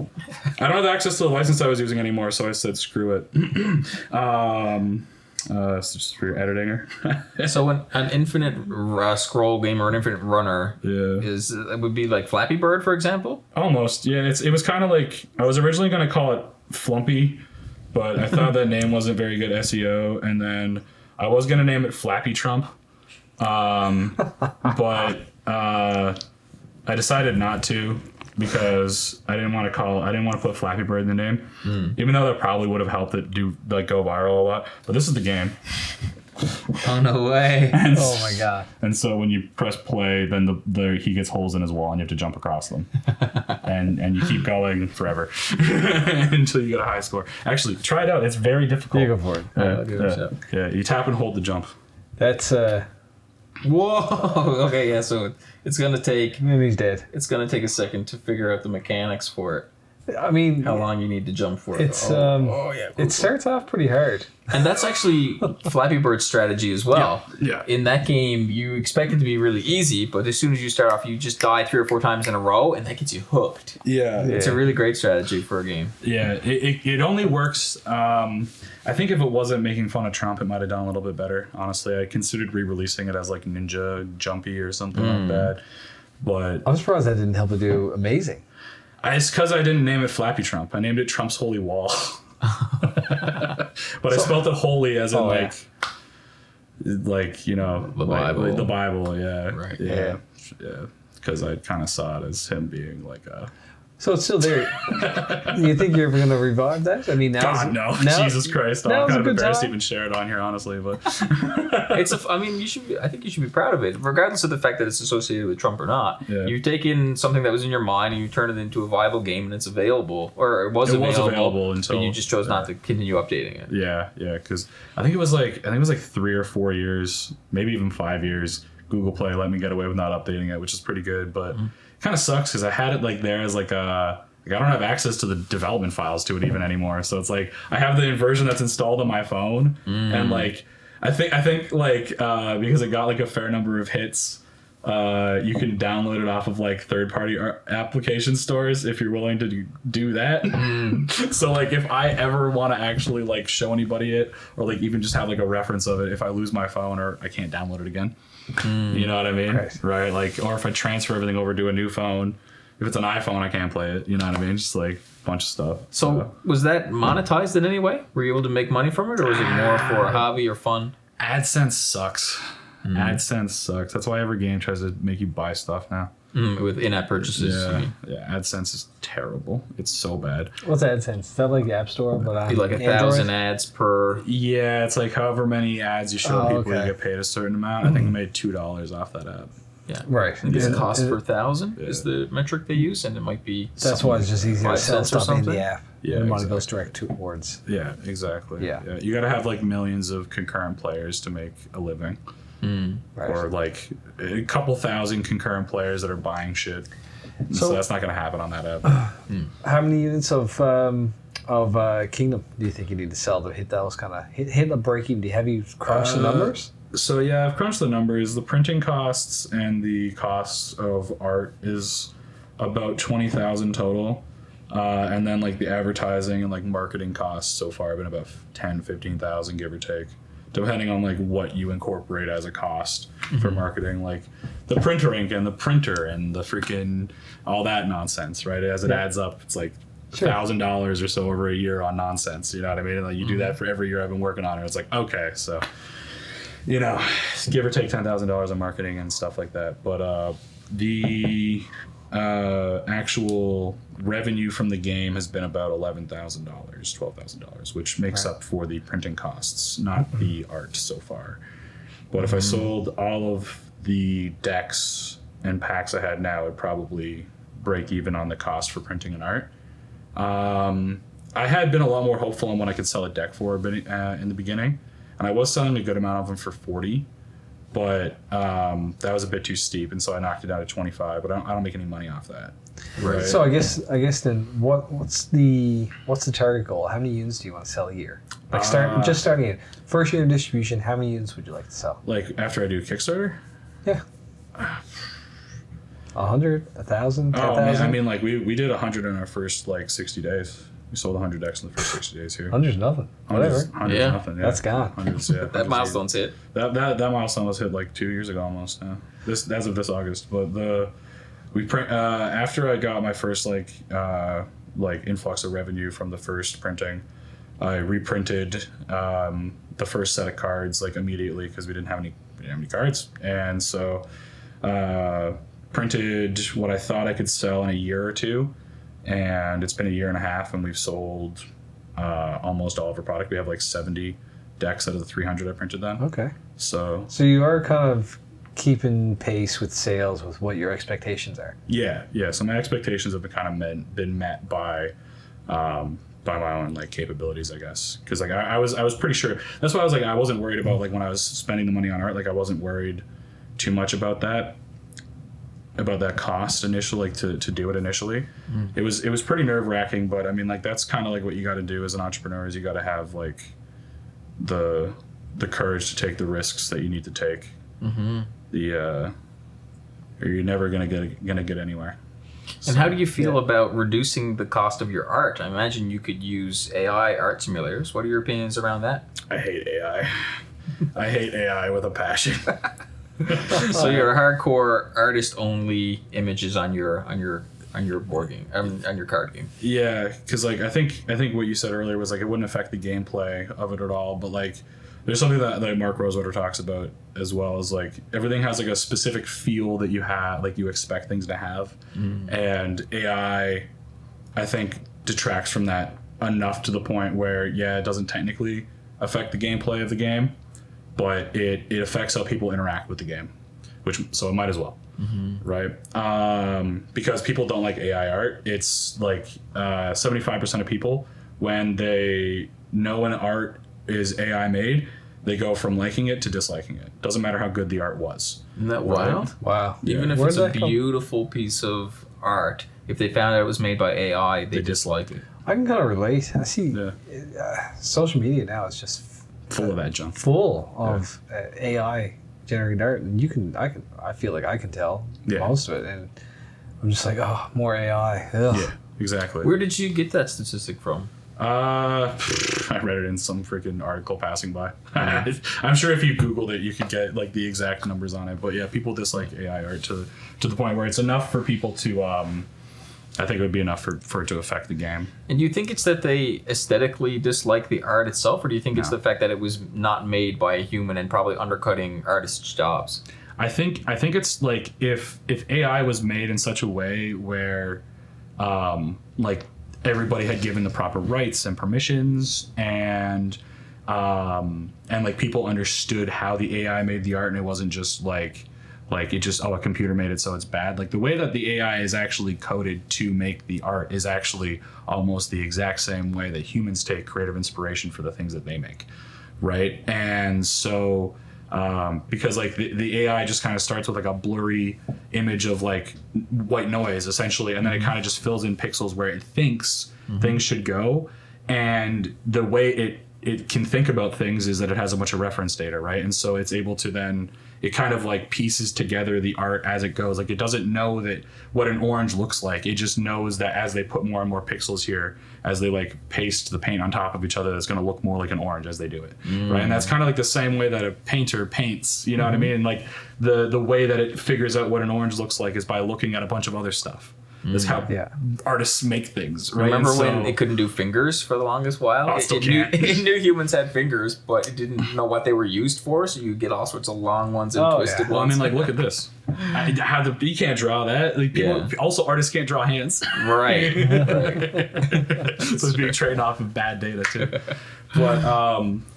I don't have access to the license I was using anymore, so I said screw it. It's just for your editing. So an infinite scroll game or an infinite runner it would be like Flappy Bird, for example? Almost, yeah. It was kind of I was originally going to call it Flumpy, but I thought that name wasn't very good SEO, and then I was going to name it Flappy Trump, but I decided not to because I didn't want to put Flappy Bird in the name, even though that probably would have helped it go viral a lot. But this is the game. Oh no way! Oh my god! And so when you press play, then he gets holes in his wall, and you have to jump across them, and you keep going forever until you get a high score. Actually, try it out. It's very difficult. You go for it. Yeah, you tap and hold the jump. That's Whoa! Okay, yeah. So it's gonna take. And he's dead. It's gonna take a second to figure out the mechanics for it. I mean, How long you need to jump for it? it's it starts off pretty hard. And that's actually Flappy Bird's strategy as well. Yeah. In that game, you expect it to be really easy, but as soon as you start off, you just die 3 or 4 times in a row, and that gets you hooked. Yeah. It's a really great strategy for a game. Yeah, it only works. I think if it wasn't making fun of Trump, it might have done a little bit better. Honestly, I considered re-releasing it as Ninja Jumpy or something like that. But I'm surprised that didn't help it do amazing. It's because I didn't name it Flappy Trump. I named it Trump's Holy Wall. But I spelled it holy as in the Bible. The Bible, yeah. Right. Yeah. Because I kind of saw it as him being So it's still there. You think you're ever going to revive that? I mean, God, no. Jesus Christ. I'm kind of embarrassed to even share it on here, honestly. But I think you should be proud of it, regardless of the fact that it's associated with Trump or not. Yeah. You've taken something that was in your mind and you turned it into a viable game, and it's available, or it was available until, but you just chose not to continue updating it. Yeah, because I think it was 3 or 4 years, maybe even 5 years. Google Play let me get away with not updating it, which is pretty good, but. Kind of sucks because I had it there as I don't have access to the development files to it even anymore. So it's I have the version that's installed on my phone, and I think because it got a fair number of hits, You can download it off of like third-party application stores if you're willing to do that. So like if I ever want to actually like show anybody it, or like even just have like a reference of it, if I lose my phone or I can't download it again, you know what I mean? Right? Like, or if I transfer everything over to a new phone, if it's an iPhone, I can't play it. You know what I mean? Just like a bunch of stuff. So was that monetized in any way? Were you able to make money from it, or was it more for a hobby or fun? AdSense sucks. AdSense sucks. That's why every game tries to make you buy stuff now. With in-app purchases. Yeah. AdSense is terrible. It's so bad. What's AdSense? Is that like the App Store, but on Be like 1,000 ads per. Yeah, it's like however many ads you show people, you get paid a certain amount. I think I made $2 off that ad. Yeah. Right. This cost per 1,000 is the metric they use, and it might be. That's why it's just easier to sell 5 cents or stuff in something. the app. Yeah, the money exactly. goes direct towards. Yeah, exactly. Yeah. You got to have like millions of concurrent players to make a living. Right. Or like a couple thousand concurrent players that are buying shit. So that's not going to happen on that app. How many units of Kingdom do you think you need to sell to hit those kind of hit a break even? Have you crunched the numbers? So yeah, I've crunched the numbers. The printing costs and the costs of art is about 20,000 total. And then like the advertising and like marketing costs so far have been about 10,000-15,000 give or take, depending on like what you incorporate as a cost for marketing, like the printer ink and the printer and the freaking all that nonsense, right? As it adds up, it's like $1,000 or so over a year on nonsense. You know what I mean? And like you do that for every year I've been working on it. It's like, okay, so you know, give or take $10,000 on marketing and stuff like that. But the actual revenue from the game has been about $11,000, $12,000, which makes up for the printing costs, not the art so far. But if I sold all of the decks and packs I had now, it'd probably break even on the cost for printing and art. I had been a lot more hopeful on what I could sell a deck for in the beginning, and I was selling a good amount of them for 40, but that was a bit too steep, and so I knocked it down to 25. But I don't make any money off that. Right. So I guess then what's the target goal? How many units do you want to sell a year? Like starting it first year of distribution. How many units would you like to sell? Like after I do Kickstarter? Yeah. 100, 1,000, 10,000. Man, I mean, like we did 100 in our first like 60 days. We sold 100 decks in the first 60 days here. 100's nothing. Whatever. 100's nothing. Yeah. That's gone. 100's, yeah, That milestone's hit. That milestone was hit like 2 years ago almost. Yeah. As of this August. But after I got my first like influx of revenue from the first printing, I reprinted the first set of cards like immediately because we didn't have any cards, and so printed what I thought I could sell in a year or two, and it's been a year and a half, and we've sold almost all of our product. We have like 70 decks out of the 300 I printed then. Okay. So you are kind of keeping pace with sales with what your expectations are. Yeah. So my expectations have been met by my own like capabilities, I guess. Because like I was pretty sure. That's why I was like I wasn't worried about like when I was spending the money on art. Like I wasn't worried too much about that cost initially, like to do it initially. It was pretty nerve-wracking, but I mean like that's kind of like what you got to do as an entrepreneur is you got to have like the courage to take the risks that you need to take. Or you're never gonna get anywhere. And how do you feel about reducing the cost of your art? I imagine you could use AI art simulators. What are your opinions around that? I hate AI. I hate AI with a passion. So you're a hardcore artist-only images on your board game, on your card game. Yeah, because like I think what you said earlier was like it wouldn't affect the gameplay of it at all, but like there's something that Mark Rosewater talks about as well, is like everything has like a specific feel that you have, like you expect things to have, and AI I think detracts from that enough to the point where it doesn't technically affect the gameplay of the game, but it affects how people interact with the game, so it might as well. Right? Because people don't like AI art. It's like 75% of people, when they know an art is AI made, they go from liking it to disliking it. Doesn't matter how good the art was. Isn't that wild? Wow. Even if it's a beautiful piece of art, if they found out it was made by AI, they dislike it. I can kind of relate. I see social media now is just full of that junk. Full of AI generated art, and I feel like I can tell Yeah. most of it, and I'm just like, oh, more AI. Ugh. Yeah, exactly. Where did you get that statistic from? I read it in some freaking article passing by. I'm sure if you Googled it, you could get like the exact numbers on it. But yeah, people dislike AI art to the point where it's enough for people to. I think it would be enough for it to affect the game. And do you think it's that they aesthetically dislike the art itself, or do you think it's the fact that it was not made by a human and probably undercutting artists' jobs? I think it's like if AI was made in such a way where, like everybody had given the proper rights and permissions and like people understood how the AI made the art, and it wasn't just like it just a computer made it so it's bad. Like the way that the AI is actually coded to make the art is actually almost the exact same way that humans take creative inspiration for the things that they make, right? And so because like the AI just kind of starts with like a blurry image of like white noise essentially, and then it kind of just fills in pixels where it thinks things should go, and the way it can think about things is that it has a bunch of reference data, right? And so it's able to then, it kind of like pieces together the art as it goes. Like it doesn't know that what an orange looks like. It just knows that as they put more and more pixels here, as they like paste the paint on top of each other, it's going to look more like an orange as they do it, right? And that's kind of like the same way that a painter paints, you know what I mean? Like the way that it figures out what an orange looks like is by looking at a bunch of other stuff. That's how artists make things, right? Remember when it couldn't do fingers for the longest while? Oh, it still can't. It knew humans had fingers, but it didn't know what they were used for, so you get all sorts of long ones and twisted Well, I ones. mean, like, look at this. You can't draw that. Like, people, also, artists can't draw hands. Right. So it's being trained off of bad data, too. But,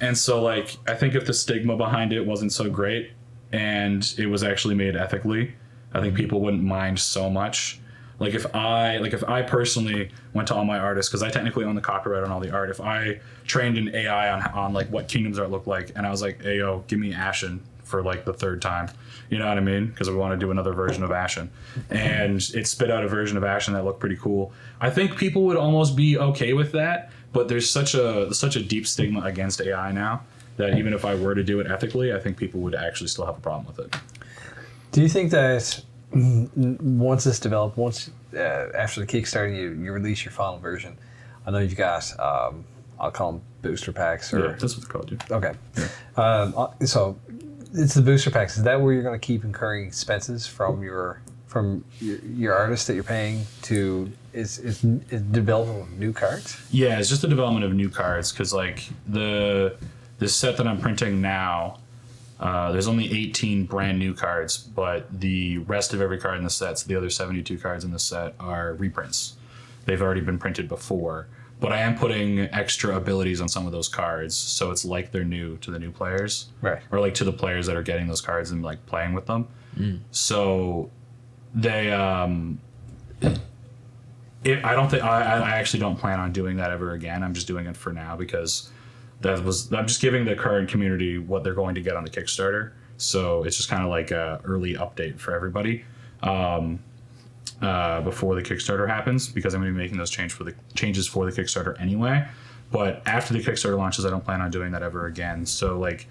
and so, like, I think if the stigma behind it wasn't so great and it was actually made ethically, I think people wouldn't mind so much. Like if I personally went to all my artists, because I technically own the copyright on all the art, if I trained an AI on like what Kingdoms art look like, and I was like, hey yo, give me Ashen for like the third time, you know what I mean? Because we want to do another version of Ashen, and it spit out a version of Ashen that looked pretty cool. I think people would almost be okay with that, but there's such a deep stigma against AI now that even if I were to do it ethically, I think people would actually still have a problem with it. Do you think that once it's developed, after the Kickstarter, you release your final version? I know you've got, I'll call them booster packs. Or, yeah, that's what they're called, yeah. Okay. Yeah. So it's the booster packs. Is that where you're going to keep incurring expenses from your artist that you're paying to? Is development of new cards? Yeah, it's just the development of new cards, because like the set that I'm printing now, there's only 18 brand new cards, but the rest of every card in the set, so the other 72 cards in the set, are reprints. They've already been printed before, but I am putting extra abilities on some of those cards, so it's like they're new to the new players, right? Or like to the players that are getting those cards and like playing with them. So they, I actually don't plan on doing that ever again. I'm just doing it for now because I'm just giving the current community what they're going to get on the Kickstarter. So it's just kind of like a early update for everybody before the Kickstarter happens, because I'm going to be making those changes for the Kickstarter anyway. But after the Kickstarter launches, I don't plan on doing that ever again. So like,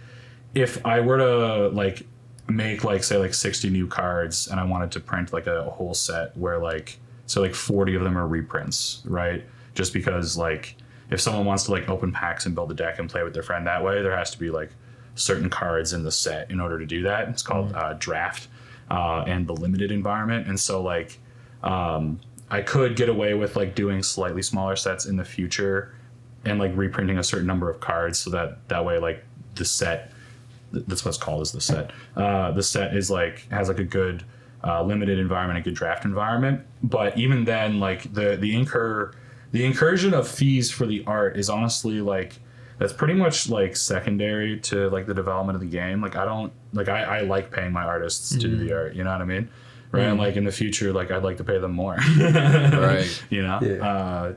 if I were to like make like say like 60 new cards and I wanted to print like a whole set where like 40 of them are reprints, right? Just because like, if someone wants to like open packs and build a deck and play with their friend that way, there has to be like certain cards in the set in order to do that. It's called draft and the limited environment. And so like I could get away with like doing slightly smaller sets in the future and like reprinting a certain number of cards, so that way like the set, that's what's called, is the set. The set is like has like a good limited environment, a good draft environment. But even then, like the incursion of fees for the art is honestly like, that's pretty much like secondary to like the development of the game. Like I like paying my artists to do the art, you know what I mean? Right. And like in the future, like I'd like to pay them more. Right. You know? Yeah.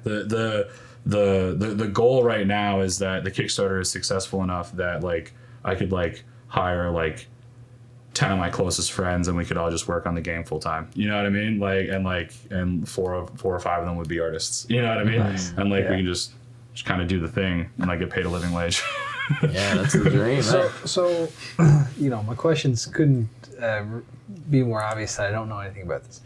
The goal right now is that the Kickstarter is successful enough that like I could like hire like 10 of my closest friends and we could all just work on the game full time. You know what I mean? Like, and four or five of them would be artists. You know what I mean? Nice. And like we can just kind of do the thing and like get paid a living wage. Yeah, that's the dream. So, my questions couldn't be more obvious that I don't know anything about this.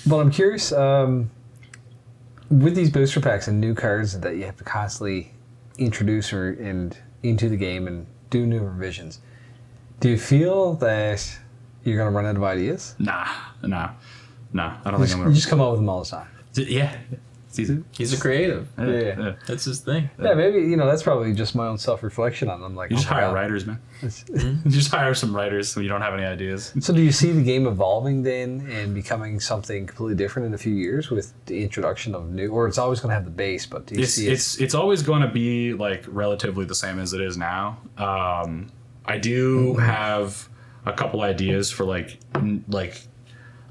But I'm curious, with these booster packs and new cards that you have to constantly introduce into the game and do new revisions, do you feel that you're going to run out of ideas? Nah. I don't think I'm You gonna. just come up with them all the time. Yeah, it's easy. He's a creative. Yeah. That's his thing. Yeah, maybe, that's probably just my own self-reflection on them. Like, You just oh my hire God. writers, man. You just hire some writers when you don't have any ideas. So do you see the game evolving then and becoming something completely different in a few years with the introduction of new, or it's always going to have the base, but do you see it? It's always going to be like relatively the same as it is now. I do have a couple ideas for like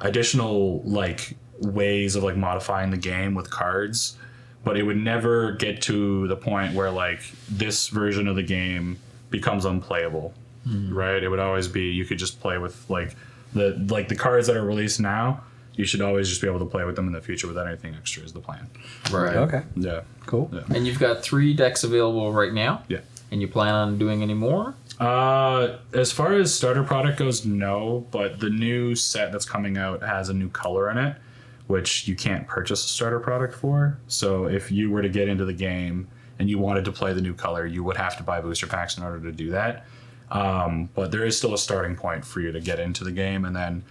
additional like ways of like modifying the game with cards, but it would never get to the point where like this version of the game becomes unplayable, right? It would always be you could just play with like the cards that are released now. You should always just be able to play with them in the future without anything extra is the plan. Right. Okay, Yeah. cool. Yeah. And you've got 3 decks available right now. Yeah. And you plan on doing any more? As far as starter product goes, no, but the new set that's coming out has a new color in it, which you can't purchase a starter product for. So if you were to get into the game and you wanted to play the new color, you would have to buy booster packs in order to do that. But there is still a starting point for you to get into the game, and then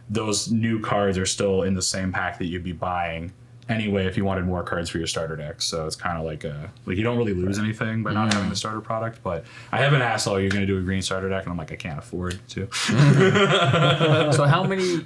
those new cards are still in the same pack that you'd be buying anyway if you wanted more cards for your starter deck. So it's kind of like you don't really lose anything by not having the starter product. But I have been asked, "Oh, you're going to do a green starter deck?" And I'm like, I can't afford to. So how many,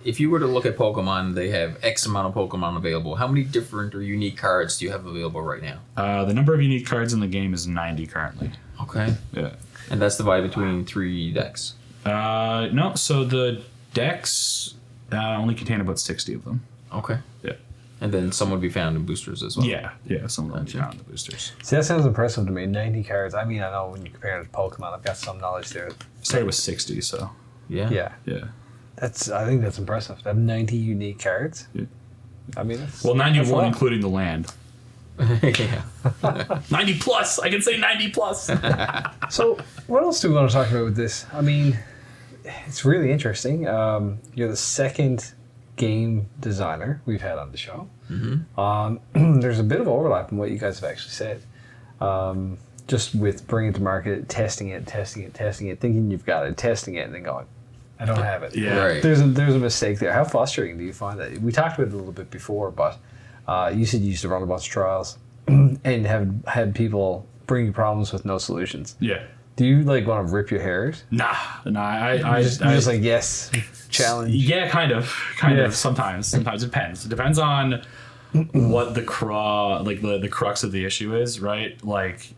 if you were to look at Pokemon, they have X amount of Pokemon available. How many different or unique cards do you have available right now? The number of unique cards in the game is 90 currently. Okay. Yeah. And that's divided between 3 decks. No, so the decks only contain about 60 of them. Okay. Yeah. And then some would be found in boosters as well. Yeah, some of them Gotcha. be found in the boosters. See, that sounds impressive to me. 90 cards. I mean, I know when you compare it to Pokemon, I've got some knowledge there. Started with 60, so Yeah. Yeah, yeah. I think that's impressive. To have 90 unique cards. Yeah. I mean, that's, Well, that's a 91 lot. including the land. Yeah. 90 plus. I can say 90 plus. So, what else do we want to talk about with this? I mean, it's really interesting. You're the second game designer we've had on the show. There's a bit of overlap in what you guys have actually said. Just with bringing it to market, testing it, thinking you've got it, testing it, and then going, I don't have it. Yeah. Right. There's a mistake there. How frustrating do you find that? We talked about it a little bit before, but you said you used to run a bunch of trials and have had people bring you problems with no solutions. Yeah. Do you like want to rip your hairs? Nah. I You're just like, yes, challenge. Yeah, kind of. Yeah. Sometimes it depends. It depends on what the the crux of the issue is, right? Like,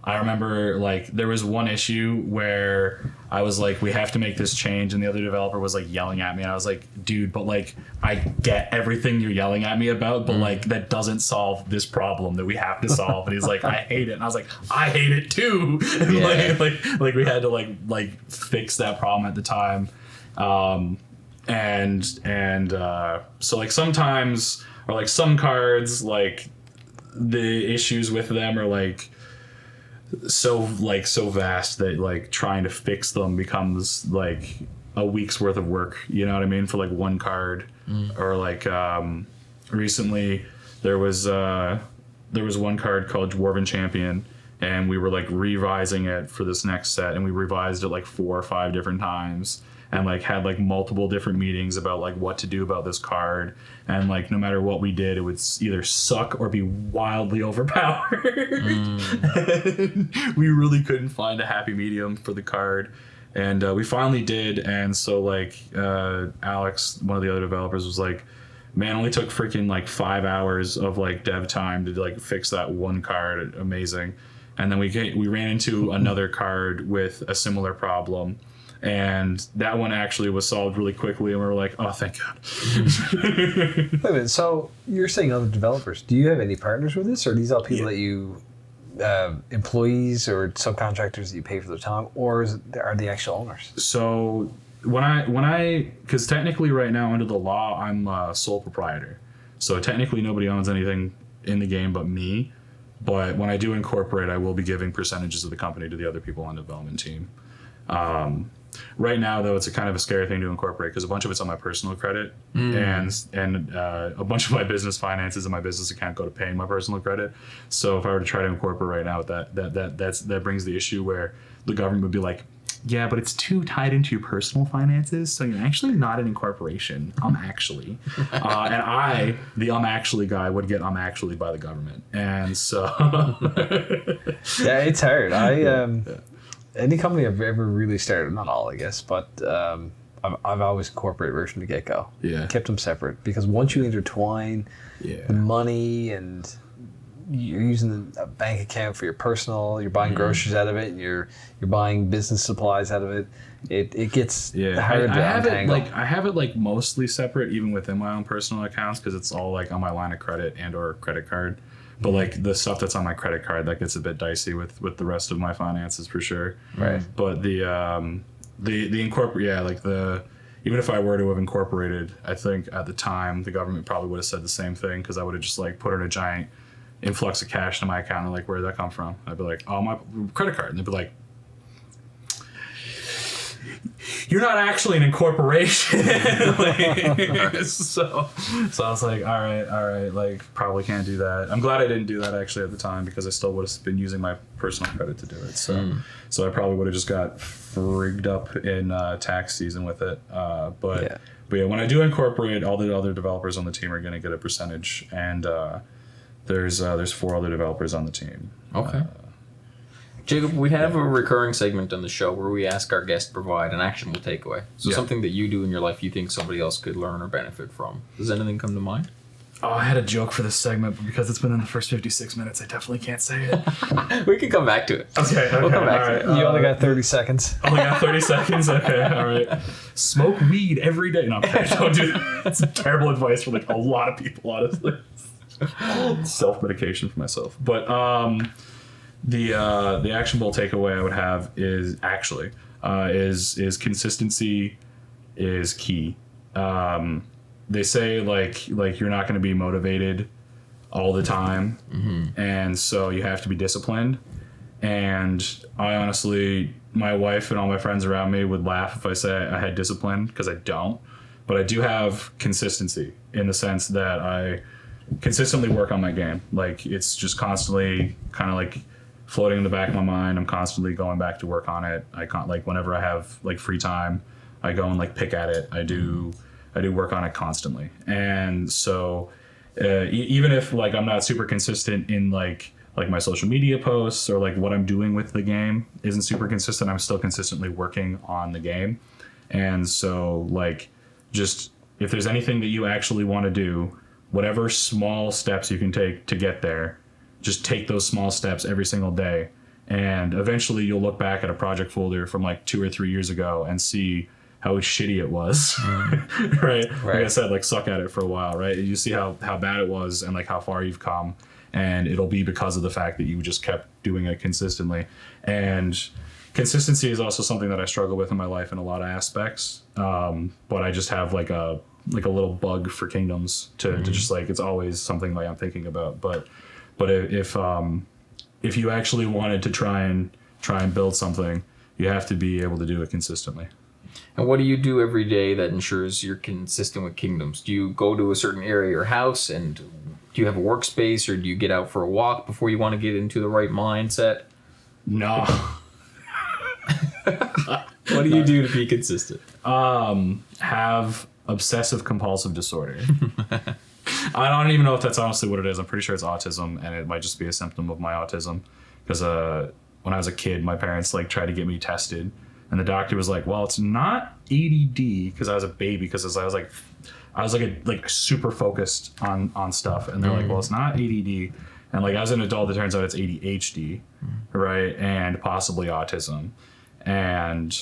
I remember like there was one issue where I was like, we have to make this change, and the other developer was like yelling at me, and I was like, dude, but like I get everything you're yelling at me about, but like that doesn't solve this problem that we have to solve. And he's like, I hate it, and I was like, I hate it too. And Yeah. like we had to like fix that problem at the time. So like sometimes, or like some cards, like the issues with them are like so vast that like trying to fix them becomes like a week's worth of work, you know what I mean, for like one card. Or like recently there was one card called Dwarven Champion, and we were like revising it for this next set, and we revised it like 4 or 5 different times, and like had like multiple different meetings about like what to do about this card, and like no matter what we did, it would either suck or be wildly overpowered. We really couldn't find a happy medium for the card, and we finally did. And so like Alex, one of the other developers, was like, man, only took freaking like 5 hours of like dev time to like fix that one card. Amazing. And then we ran into another card with a similar problem, and that one actually was solved really quickly, and we were like, oh, thank God. Wait a minute. So you're saying other developers? Do you have any partners with this, or are these all people that you employees or subcontractors that you pay for their time, or are the actual owners? So when I because technically right now under the law I'm a sole proprietor, so technically nobody owns anything in the game but me. But when I do incorporate, I will be giving percentages of the company to the other people on the development team. Right now, though, it's a kind of a scary thing to incorporate because a bunch of it's on my personal credit, and a bunch of my business finances and my business account go to paying my personal credit. So if I were to try to incorporate right now, that brings the issue where the government would be like, yeah, but it's too tied into your personal finances, so you're actually not an incorporation. Actually, and I, the actually guy, would get actually by the government, and so yeah, it's hard. Any company I've ever really started, not all, I guess, but I've always incorporated right from the get-go. Yeah. Kept them separate because once you intertwine the money and you're using a bank account for your personal, you're buying groceries out of it, and you're buying business supplies out of it, it gets hard to untangle. I have it like mostly separate even within my own personal accounts because it's all like on my line of credit and or credit card. But like the stuff that's on my credit card, that gets a bit dicey with the rest of my finances for sure. Right. But the incorporate, even if I were to have incorporated, I think at the time the government probably would have said the same thing because I would have just like put in a giant influx of cash into my account and like, where did that come from? I'd be like, oh, my credit card. And they'd be like, you're not actually an incorporation. So I was like, all right, like probably can't do that. I'm glad I didn't do that actually at the time because I still would have been using my personal credit to do it. So I probably would have just got frigged up in tax season with it. But yeah, when I do incorporate, all the other developers on the team are going to get a percentage, and there's 4 other developers on the team. Okay. Jacob, we have a recurring segment on the show where we ask our guests to provide an actionable takeaway. So something that you do in your life you think somebody else could learn or benefit from. Does anything come to mind? Oh, I had a joke for this segment, but because it's been in the first 56 minutes, I definitely can't say it. We can come back to it. Okay. We'll come back to it. You only got 30 seconds. Only got 30 seconds? Okay, all right. Smoke weed every day. No, don't do that. That's terrible advice for like a lot of people, honestly. Self-medication for myself. But the actionable takeaway I would have is actually is consistency is key. They say like you're not going to be motivated all the time, and so you have to be disciplined. And I honestly, my wife and all my friends around me would laugh if I say I had discipline because I don't, but I do have consistency in the sense that I consistently work on my game. Like it's just constantly kind of like floating in the back of my mind. I'm constantly going back to work on it. I can't, like whenever I have like free time, I go and like pick at it. I do work on it constantly. And so even if like I'm not super consistent in like my social media posts or like what I'm doing with the game isn't super consistent, I'm still consistently working on the game. And so like just if there's anything that you actually want to do, whatever small steps you can take to get there, just take those small steps every single day. And eventually you'll look back at a project folder from like 2 or 3 years ago and see how shitty it was. Right? Like I said, like suck at it for a while, right? You see how bad it was and like how far you've come. And it'll be because of the fact that you just kept doing it consistently. And consistency is also something that I struggle with in my life in a lot of aspects. But I just have like a little bug for Kingdoms to just like, it's always something like I'm thinking about. But if you actually wanted to try and build something, you have to be able to do it consistently. And what do you do every day that ensures you're consistent with Kingdoms? Do you go to a certain area or house, and do you have a workspace, or do you get out for a walk before you want to get into the right mindset? No. What do you do to be consistent? Have obsessive compulsive disorder. I don't even know if that's honestly what it is. I'm pretty sure it's autism, and it might just be a symptom of my autism. Because when I was a kid, my parents like tried to get me tested, and the doctor was like, "Well, it's not ADD," because I was a baby. Because I was like super focused on stuff, and they're like, "Well, it's not ADD." And like as an adult, it turns out it's ADHD, right, and possibly autism. And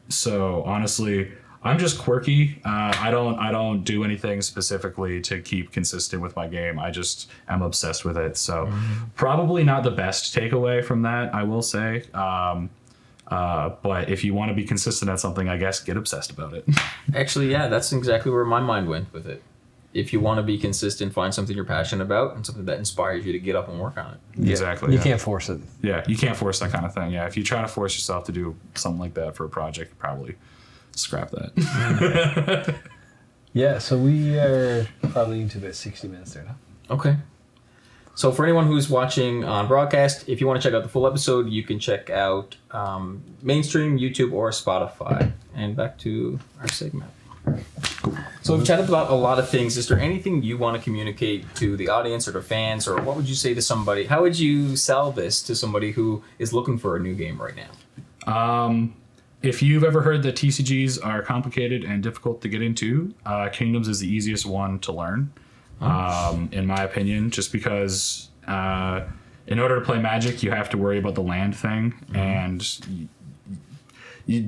so honestly, I'm just quirky. I don't do anything specifically to keep consistent with my game. I just am obsessed with it. So probably not the best takeaway from that, I will say. But if you want to be consistent at something, I guess get obsessed about it. Actually, yeah, that's exactly where my mind went with it. if you want to be consistent, find something you're passionate about and something that inspires you to get up and work on it. Exactly. You can't force it. Yeah, you can't force that kind of thing. Yeah, if you try to force yourself to do something like that for a project, probably scrap that. Yeah, so we are probably into about 60 minutes there now. Okay. So for anyone who's watching on broadcast, if you want to check out the full episode, you can check out Mainstream, YouTube, or Spotify. And back to our segment. Cool. So we've chatted about a lot of things. Is there anything you want to communicate to the audience or to fans, or what would you say to somebody? How would you sell this to somebody who is looking for a new game right now? If you've ever heard that TCGs are complicated and difficult to get into, Kingdoms is the easiest one to learn, in my opinion, just because in order to play Magic, you have to worry about the land thing. And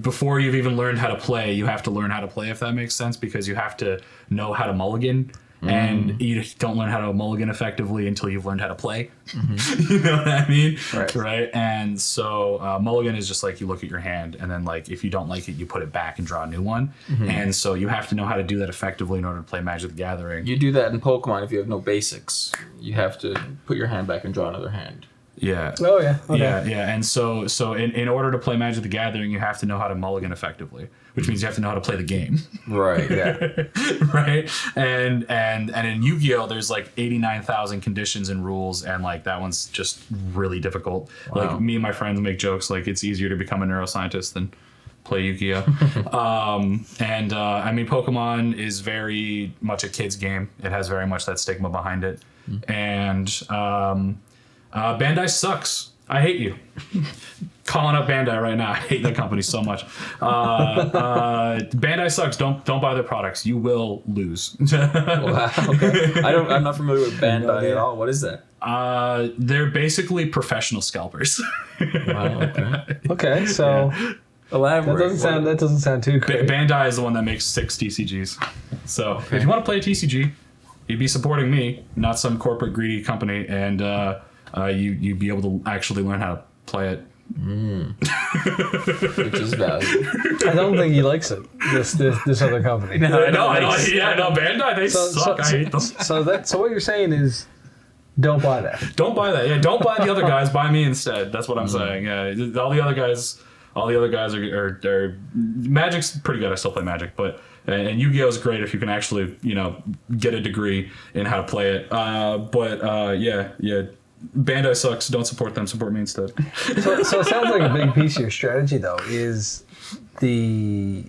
before you've even learned how to play, you have to learn how to play, if that makes sense, because you have to know how to mulligan. And you don't learn how to mulligan effectively until you've learned how to play. You know what I mean? Right. And so mulligan is just like you look at your hand, and then like if you don't like it, you put it back and draw a new one. And so you have to know how to do that effectively in order to play Magic the Gathering. You do that in Pokemon if you have no basics. You have to put your hand back and draw another hand. Yeah. Oh, yeah. Okay. Yeah. And so in order to play Magic the Gathering, you have to know how to mulligan effectively, which means you have to know how to play the game. Right. Yeah. Right. And in Yu-Gi-Oh, there's like 89,000 conditions and rules, and like that one's just really difficult. Wow. Like me and my friends make jokes like it's easier to become a neuroscientist than play Yu-Gi-Oh. I mean, Pokemon is very much a kid's game. It has very much that stigma behind it. And Bandai sucks. I hate you. Calling up Bandai right now. I hate that company so much. Bandai sucks. Don't buy their products. You will lose. Wow. Okay. I'm not familiar with Bandai at all. What is that? They're basically professional scalpers. Wow. Okay. Okay, so Elaborate. that doesn't sound too great. Bandai is the one that makes 6 TCGs. So if you want to play a TCG, you'd be supporting me, not some corporate greedy company, and you'd be able to actually learn how to play it. Which is valuable. I don't think he likes it. This other company. No, Bandai, they suck. I hate them. So what you're saying is, don't buy that. Don't buy that. Yeah, don't buy the other guys. Buy me instead. That's what I'm saying. Yeah, all the other guys are Magic's pretty good. I still play Magic, but and Yu-Gi-Oh is great if you can actually get a degree in how to play it. Yeah. Bandai sucks. Don't support them. Support me instead. So it sounds like a big piece of your strategy, though, is the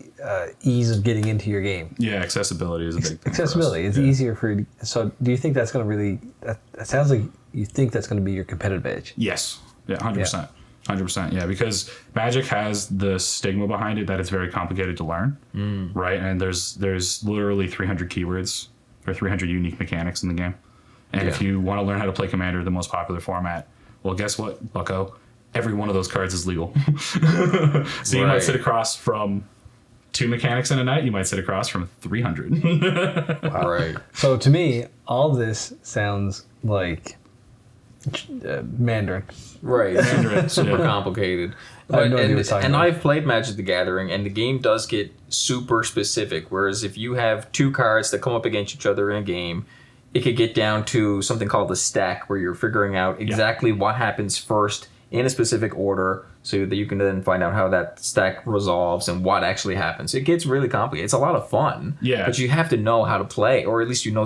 ease of getting into your game. Yeah, accessibility is a big thing. Accessibility. It's easier for you. So do you think that's going to really... That sounds like you think that's going to be your competitive edge. Yes. Yeah, 100%. 100%. Yeah, because Magic has the stigma behind it that it's very complicated to learn, right? And there's literally 300 keywords or 300 unique mechanics in the game. And if you want to learn how to play Commander, the most popular format, well, guess what, bucko? Every one of those cards is legal. So you might sit across from 2 mechanics in a night. You might sit across from 300. Wow. Right. So to me, all this sounds like Mandarin. Right. Mandarin. Super complicated. And I've played Magic the Gathering, and the game does get super specific. Whereas if you have 2 cards that come up against each other in a game, it could get down to something called the stack, where you're figuring out exactly what happens first in a specific order, so that you can then find out how that stack resolves and what actually happens. It gets really complicated. It's a lot of fun. Yeah. But you have to know how to play, or at least you have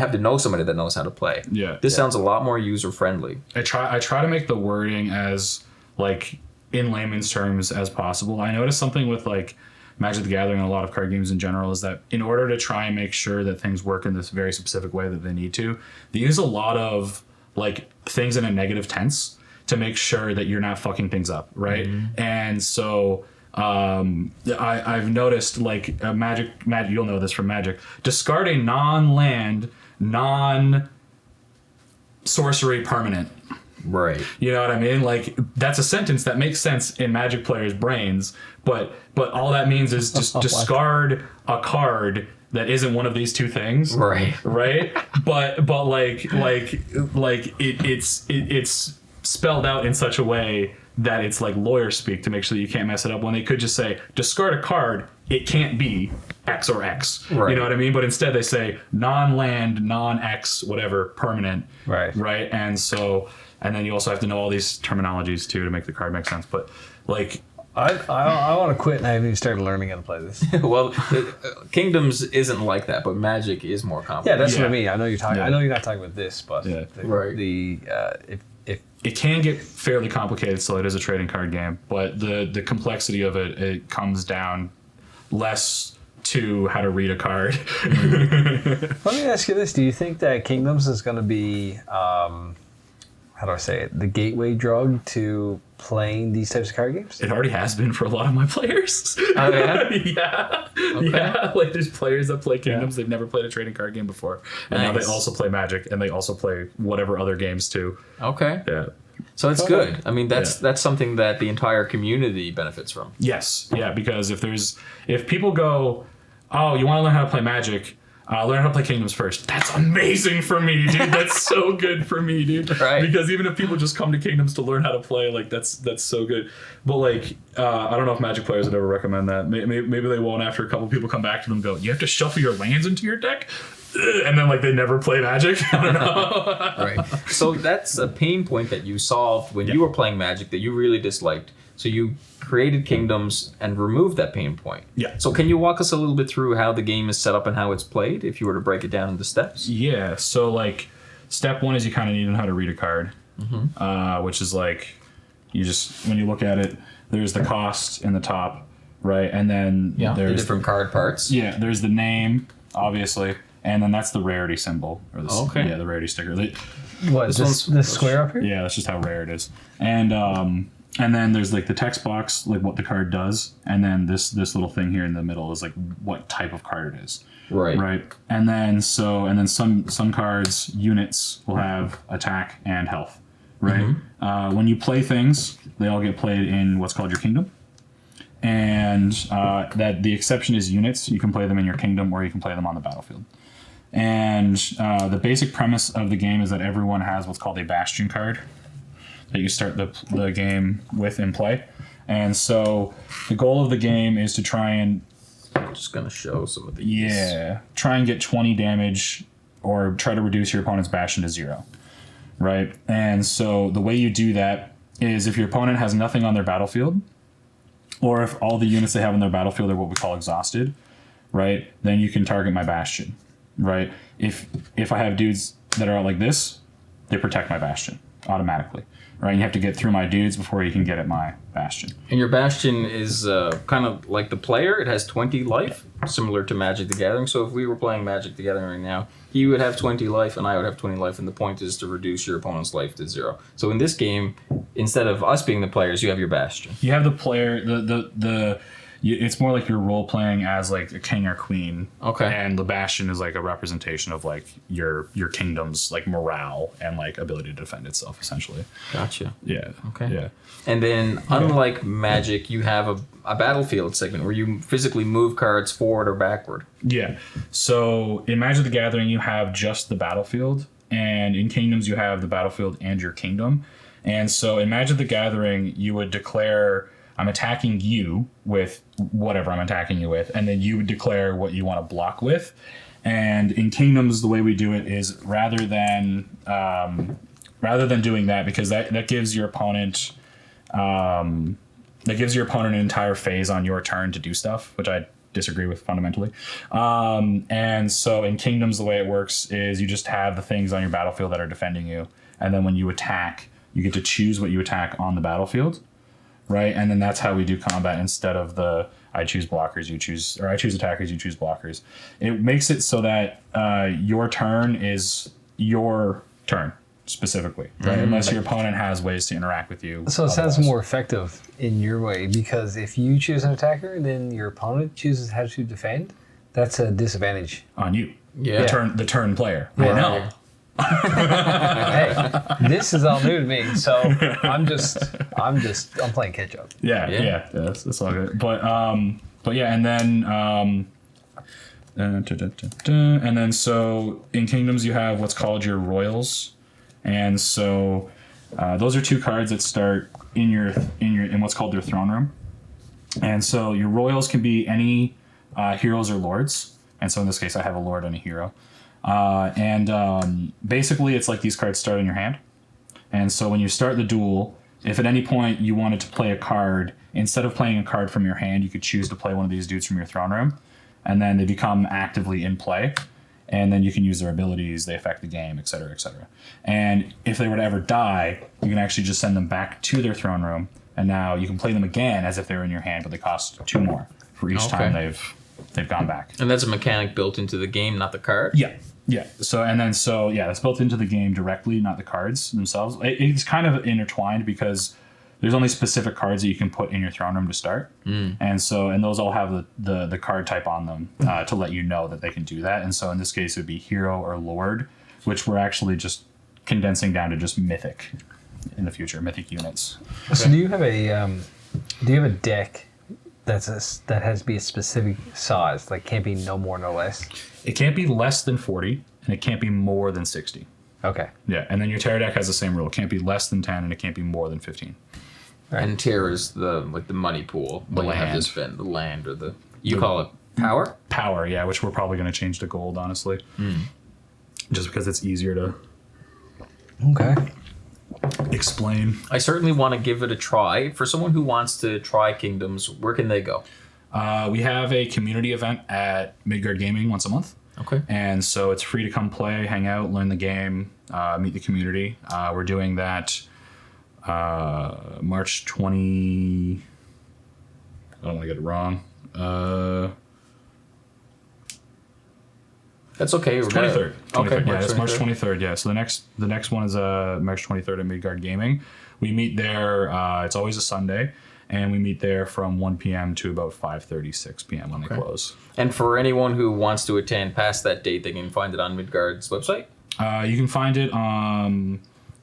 to know somebody that knows how to play. Yeah. This sounds a lot more user friendly. I try to make the wording as like in layman's terms as possible. I noticed something with like Magic the Gathering and a lot of card games in general is that in order to try and make sure that things work in this very specific way that they need to, they use a lot of like things in a negative tense to make sure that you're not fucking things up, right? And so I've noticed like Magic, you'll know this from Magic, discard a non-land, non-sorcery permanent. Right. You know what I mean? Like that's a sentence that makes sense in Magic players' brains, but all that means is just discard a card that isn't one of these 2 things. Right. Right? But it's spelled out in such a way that it's like lawyer speak to make sure that you can't mess it up, when they could just say discard a card it can't be X or X. Right. You know what I mean? But instead they say non-land, non-X, whatever, permanent. Right. Right. And then you also have to know all these terminologies too to make the card make sense. But like, I want to quit and I haven't even started learning how to play this. Well, Kingdoms isn't like that, but Magic is more Yeah, complicated. that's what I mean. I know you're talking. Yeah. I know you're not talking about this, but Yeah. Right. If it can get fairly complicated, so it is a trading card game. But the complexity of it comes down less to how to read a card. let me ask you this: do you think that Kingdoms is going to be, how do I say it, the gateway drug to playing these types of card games? It already has been for a lot of my players. Oh, yeah? Yeah. Okay. Yeah. Like there's players that play Kingdoms. They've never played a trading card game before. And now they Nice. also play Magic and they also play whatever other games too. Okay. Yeah. So it's good. I mean, that's something that the entire community benefits from. Yes. Yeah. Because if people go, oh, you want to learn how to play Magic, learn how to play Kingdoms first. That's amazing for me, dude. That's so good for me, dude. Right. Because even if people just come to Kingdoms to learn how to play, like that's so good. But like, I don't know if Magic players would ever recommend that. Maybe they won't after a couple people come back to them and go, you have to shuffle your lands into your deck? And then like they never play Magic. I don't know. Right. So that's a pain point that you solved when you were playing Magic that you really disliked. So you created Kingdoms and removed that pain point. Yeah. So can you walk us a little bit through how the game is set up and how it's played, if you were to break it down into steps? Yeah. So like, step one is you kind of need to know how to read a card, which is like, you just when you look at it, there's the cost in the top, right, and then The there's different card parts. yeah, there's the name, obviously, and then that's the rarity symbol or the Okay. the rarity sticker. What This this one's- square up here? Yeah, that's just how rare it is. And then there's like the text box, like what the card does, and then this little thing here in the middle is like what type of card it is. Right. Right. And then some cards, units will have attack and health. Right. When you play things, they all get played in what's called your kingdom. And that the exception is units. You can play them in your kingdom or you can play them on the battlefield. And the basic premise of the game is that everyone has what's called a bastion card that you start the game with in play. And so the goal of the game is to try and I'm just going to show some of these. try and get 20 damage or try to reduce your opponent's bastion to 0. Right? And so the way you do that is if your opponent has nothing on their battlefield, or if all the units they have on their battlefield are what we call exhausted, right? Then you can target my bastion, right? If I have dudes that are out like this, they protect my bastion automatically, right? And you have to get through my dudes before you can get at my bastion. And your Bastion is kind of like the player. It has 20 life, similar to Magic the Gathering. So if we were playing Magic the Gathering right now, he would have 20 life and I would have 20 life. And the point is to reduce your opponent's life to 0. So in this game, instead of us being the players, you have your Bastion. You have the player, it's more like you're role playing as like a king or queen. Okay. And the bastion is like a representation of like your kingdom's like morale and like ability to defend itself, essentially. Gotcha. Yeah. Okay. Yeah. And then, unlike Magic, you have a battlefield segment where you physically move cards forward or backward. Yeah. So in Magic the Gathering, you have just the battlefield, and in Kingdoms, you have the battlefield and your kingdom. And so in Magic the Gathering, you would declare, I'm attacking you with whatever I'm attacking you with, and then you would declare what you want to block with. And in Kingdoms, the way we do it is rather than doing that, because that gives your opponent an entire phase on your turn to do stuff, which I disagree with fundamentally. And so in Kingdoms, the way it works is you just have the things on your battlefield that are defending you, and then when you attack, you get to choose what you attack on the battlefield. Right, and then that's how we do combat instead of I choose blockers, you choose, or I choose attackers, you choose blockers. It makes it so that your turn is your turn specifically, right? Unless your opponent has ways to interact with you. So it sounds more effective in your way, because if you choose an attacker and then your opponent chooses how to defend, that's a disadvantage On you, Yeah. the turn player. Yeah. I know. Hey, this is all new to me, so I'm playing catch up. Yeah, that's all good. But yeah, and then so in Kingdoms you have what's called your royals, and so those are 2 cards that start in what's called their throne room, and so your royals can be any heroes or lords. And so in this case, I have a lord and a hero. Basically, it's like these cards start in your hand. And so when you start the duel, if at any point you wanted to play a card, instead of playing a card from your hand, you could choose to play one of these dudes from your throne room. And then they become actively in play. And then you can use their abilities, they affect the game, et cetera, et cetera. And if they were to ever die, you can actually just send them back to their throne room. And now you can play them again as if they were in your hand, but they cost 2 more for each time they've gone back. And that's a mechanic built into the game, not the card? Yeah. Yeah. That's built into the game directly, not the cards themselves. It's kind of intertwined because there's only specific cards that you can put in your throne room to start. And those all have the card type on them to let you know that they can do that. And so in this case, it would be hero or lord, which we're actually just condensing down to just mythic in the future, mythic units. Okay. So do you have a deck that has to be a specific size, like can't be no more, no less? It can't be less than 40, and it can't be more than 60. Okay. Yeah, and then your Terror deck has the same rule. It can't be less than 10, and it can't be more than 15. Right. And Terror is the money pool. The what you have to spend, the land, or you call it power? Power, yeah, which we're probably going to change to gold, honestly. Just because it's easier to explain. I certainly want to give it a try. For someone who wants to try Kingdoms, where can they go? We have a community event at Midgard Gaming once a month. Okay. And so it's free to come play, hang out, learn the game, meet the community. We're doing that March 20... I don't want to get it wrong. That's okay. 23rd. 23rd. Okay. Yeah, it's March 23rd. Yeah. So the next one is March 23rd at Midgard Gaming. We meet there. It's always a Sunday. And we meet there from 1 p.m. to about 5:30, 6 p.m. when they close. And for anyone who wants to attend past that date, they can find it on Midgard's website? You can find it.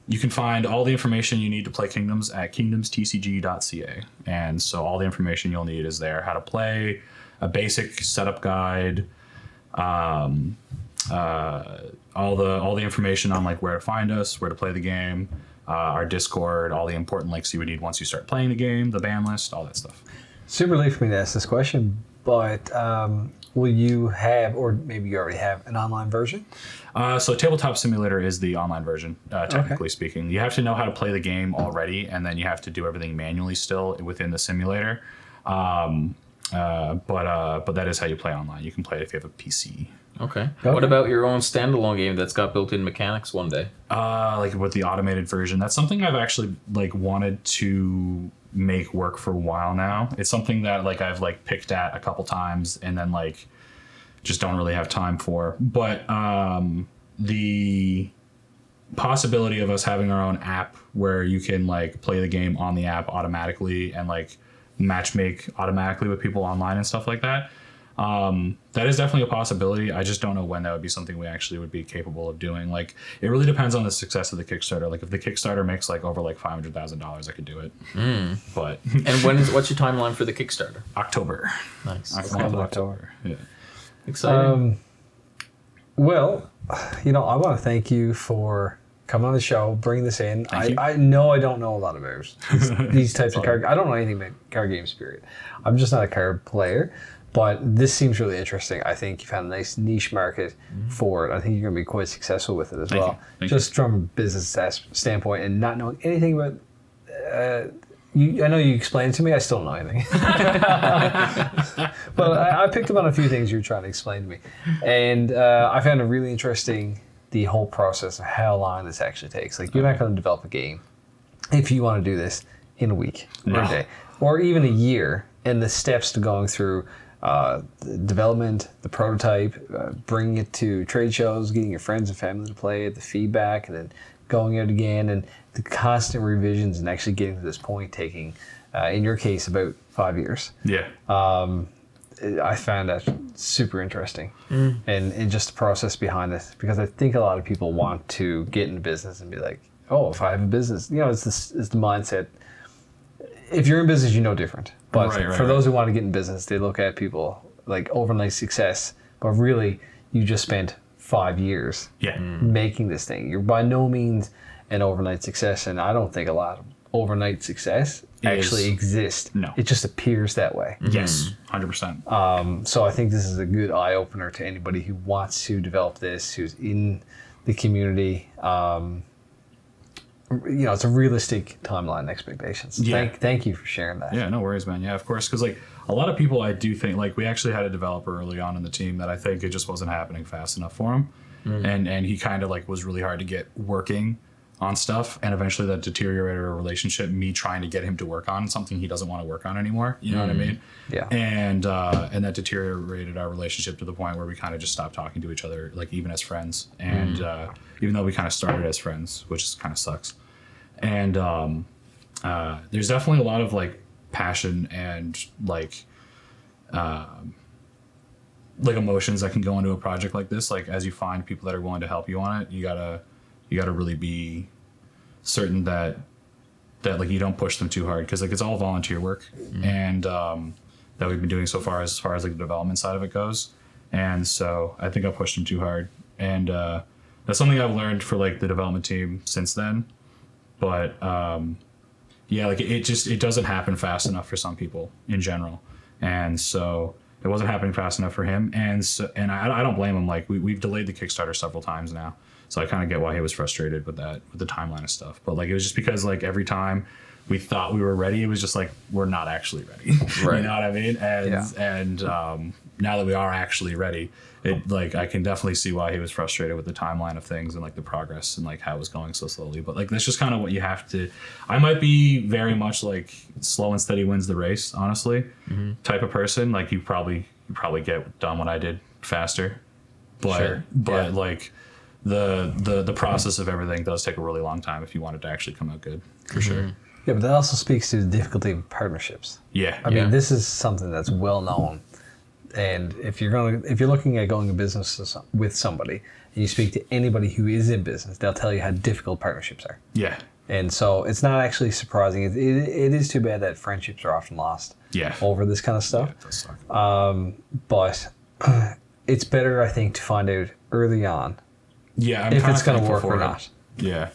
You can find all the information you need to play Kingdoms at kingdomstcg.ca. And so all the information you'll need is there. How to play, a basic setup guide, all the information on like where to find us, where to play the game, our Discord, all the important links you would need once you start playing the game, the ban list, all that stuff. Super late for me to ask this question, but will you have, or maybe you already have, an online version? So Tabletop Simulator is the online version, technically speaking. You have to know how to play the game already, and then you have to do everything manually still within the simulator. But that is how you play online. You can play it if you have a PC. Okay. What about your own standalone game that's got built-in mechanics one day? Like with the automated version, that's something I've actually like wanted to make work for a while now. It's something that like I've like picked at a couple times and then like just don't really have time for. But the possibility of us having our own app where you can like play the game on the app automatically and like match make automatically with people online and stuff like that. That is definitely a possibility. I just don't know when that would be something we actually would be capable of doing. Like, it really depends on the success of the Kickstarter. Like, if the Kickstarter makes like over like $500,000, I could do it. But and what's your timeline for the Kickstarter? October. Nice. October. Yeah. Exciting. Well, I want to thank you for coming on the show, bringing this in. I know I don't know a lot about these types of card. I don't know anything about card games, period. I'm just not a card player. But this seems really interesting. I think you've had a nice niche market for it. I think you're going to be quite successful with it as well. Just from a business standpoint and not knowing anything about... I know you explained it to me. I still don't know anything. But I picked up on a few things you were trying to explain to me. And I found it really interesting, the whole process of how long this actually takes. Like, you're not going to develop a game if you want to do this in a week or a day. Or even a year. And the steps to going through... the development, the prototype, bringing it to trade shows, getting your friends and family to play it, the feedback, and then going out again, and the constant revisions and actually getting to this point taking, in your case, about 5 years. Yeah. I found that super interesting, and just the process behind it, because I think a lot of people want to get into business and be like, oh, if I have a business, it's the mindset. If you're in business, you know different. But for those who want to get in business, they look at people like overnight success. But really, you just spent 5 years making this thing. You're by no means an overnight success. And I don't think a lot of overnight success actually exist. No. It just appears that way. Yes, 100%. So I think this is a good eye opener to anybody who wants to develop this, who's in the community. It's a realistic timeline expectations. Yeah. Thank you for sharing that. Yeah, no worries, man. Yeah, of course. Because like a lot of people, I do think like we actually had a developer early on in the team that I think it just wasn't happening fast enough for him, and he kind of like was really hard to get working on stuff, and eventually that deteriorated our relationship. Me trying to get him to work on something he doesn't want to work on anymore. You know what I mean? Yeah. And that deteriorated our relationship to the point where we kind of just stopped talking to each other, like even as friends. And even though we kind of started as friends, which kind of sucks. And there's definitely a lot of like passion and like emotions that can go into a project like this. Like as you find people that are willing to help you on it, you gotta really be certain that like you don't push them too hard, because like it's all volunteer work, and that we've been doing so far as like the development side of it goes. And so I think I pushed them too hard, and that's something I've learned for like the development team since then. But yeah, like it doesn't happen fast enough for some people in general, and so it wasn't happening fast enough for him. And I don't blame him. Like we've delayed the Kickstarter several times now, so I kind of get why he was frustrated with the timeline of stuff. But like it was just because like every time we thought we were ready, it was just like we're not actually ready. Right. You know what I mean? And now that we are actually ready, it like I can definitely see why he was frustrated with the timeline of things and like the progress and like how it was going so slowly. But like that's just kind of what you have to. I might be very much like slow and steady wins the race, honestly, type of person. Like you probably get done what I did faster, but like the process of everything does take a really long time if you want it to actually come out good, for sure. Yeah, but that also speaks to the difficulty of partnerships. Yeah, I mean, this is something that's well known. And if you're looking at going to business with somebody, and you speak to anybody who is in business, they'll tell you how difficult partnerships are. Yeah. And so it's not actually surprising. It is too bad that friendships are often lost. Yeah. Over this kind of stuff. Yeah, it does suck. But it's better, I think, to find out early on. Yeah, I'm if kinda it's going to thankful work or for it. not. Yeah.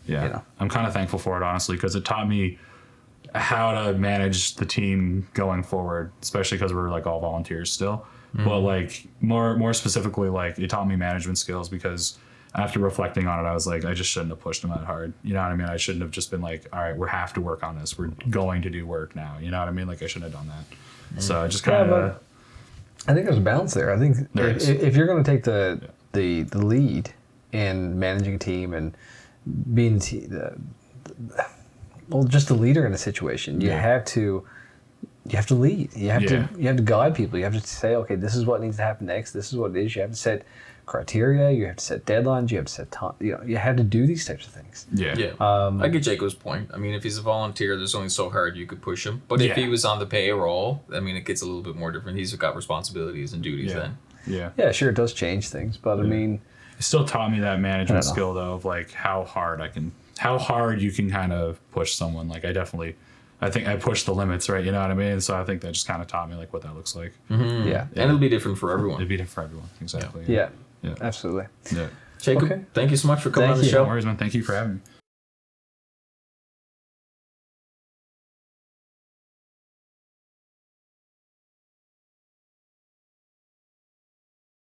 You know. I'm kind of thankful for it, honestly, because it taught me how to manage the team going forward, especially because we're like all volunteers still. But like more specifically, like it taught me management skills, because after reflecting on it, I was like, I just shouldn't have pushed them that hard. You know what I mean? I shouldn't have just been like, all right, we have to work on this. We're going to do work now. You know what I mean? Like I shouldn't have done that. So I just kind of. I think there's a balance there. I think if you're going to take the lead in managing a team and being just a leader in a situation, you have to lead. You have to guide people. You have to say, okay, this is what needs to happen next. This is what it is. You have to set criteria. You have to set deadlines. You have to set time. You have to do these types of things. Yeah. I get Jacob's point. I mean, if he's a volunteer, there's only so hard you could push him. But if he was on the payroll, I mean, it gets a little bit more different. He's got responsibilities and duties then. Yeah. Yeah, sure, it does change things, but I mean, it still taught me that management skill though, of like how hard you can kind of push someone. Like I think I pushed the limits, right? You know what I mean? So I think that just kind of taught me like what that looks like. Yeah. And it'll be different for everyone. It'd be different for everyone. Exactly. Yeah. Absolutely. Yeah. Jacob, thank you so much for coming on the show. No worries, man. Thank you for having me.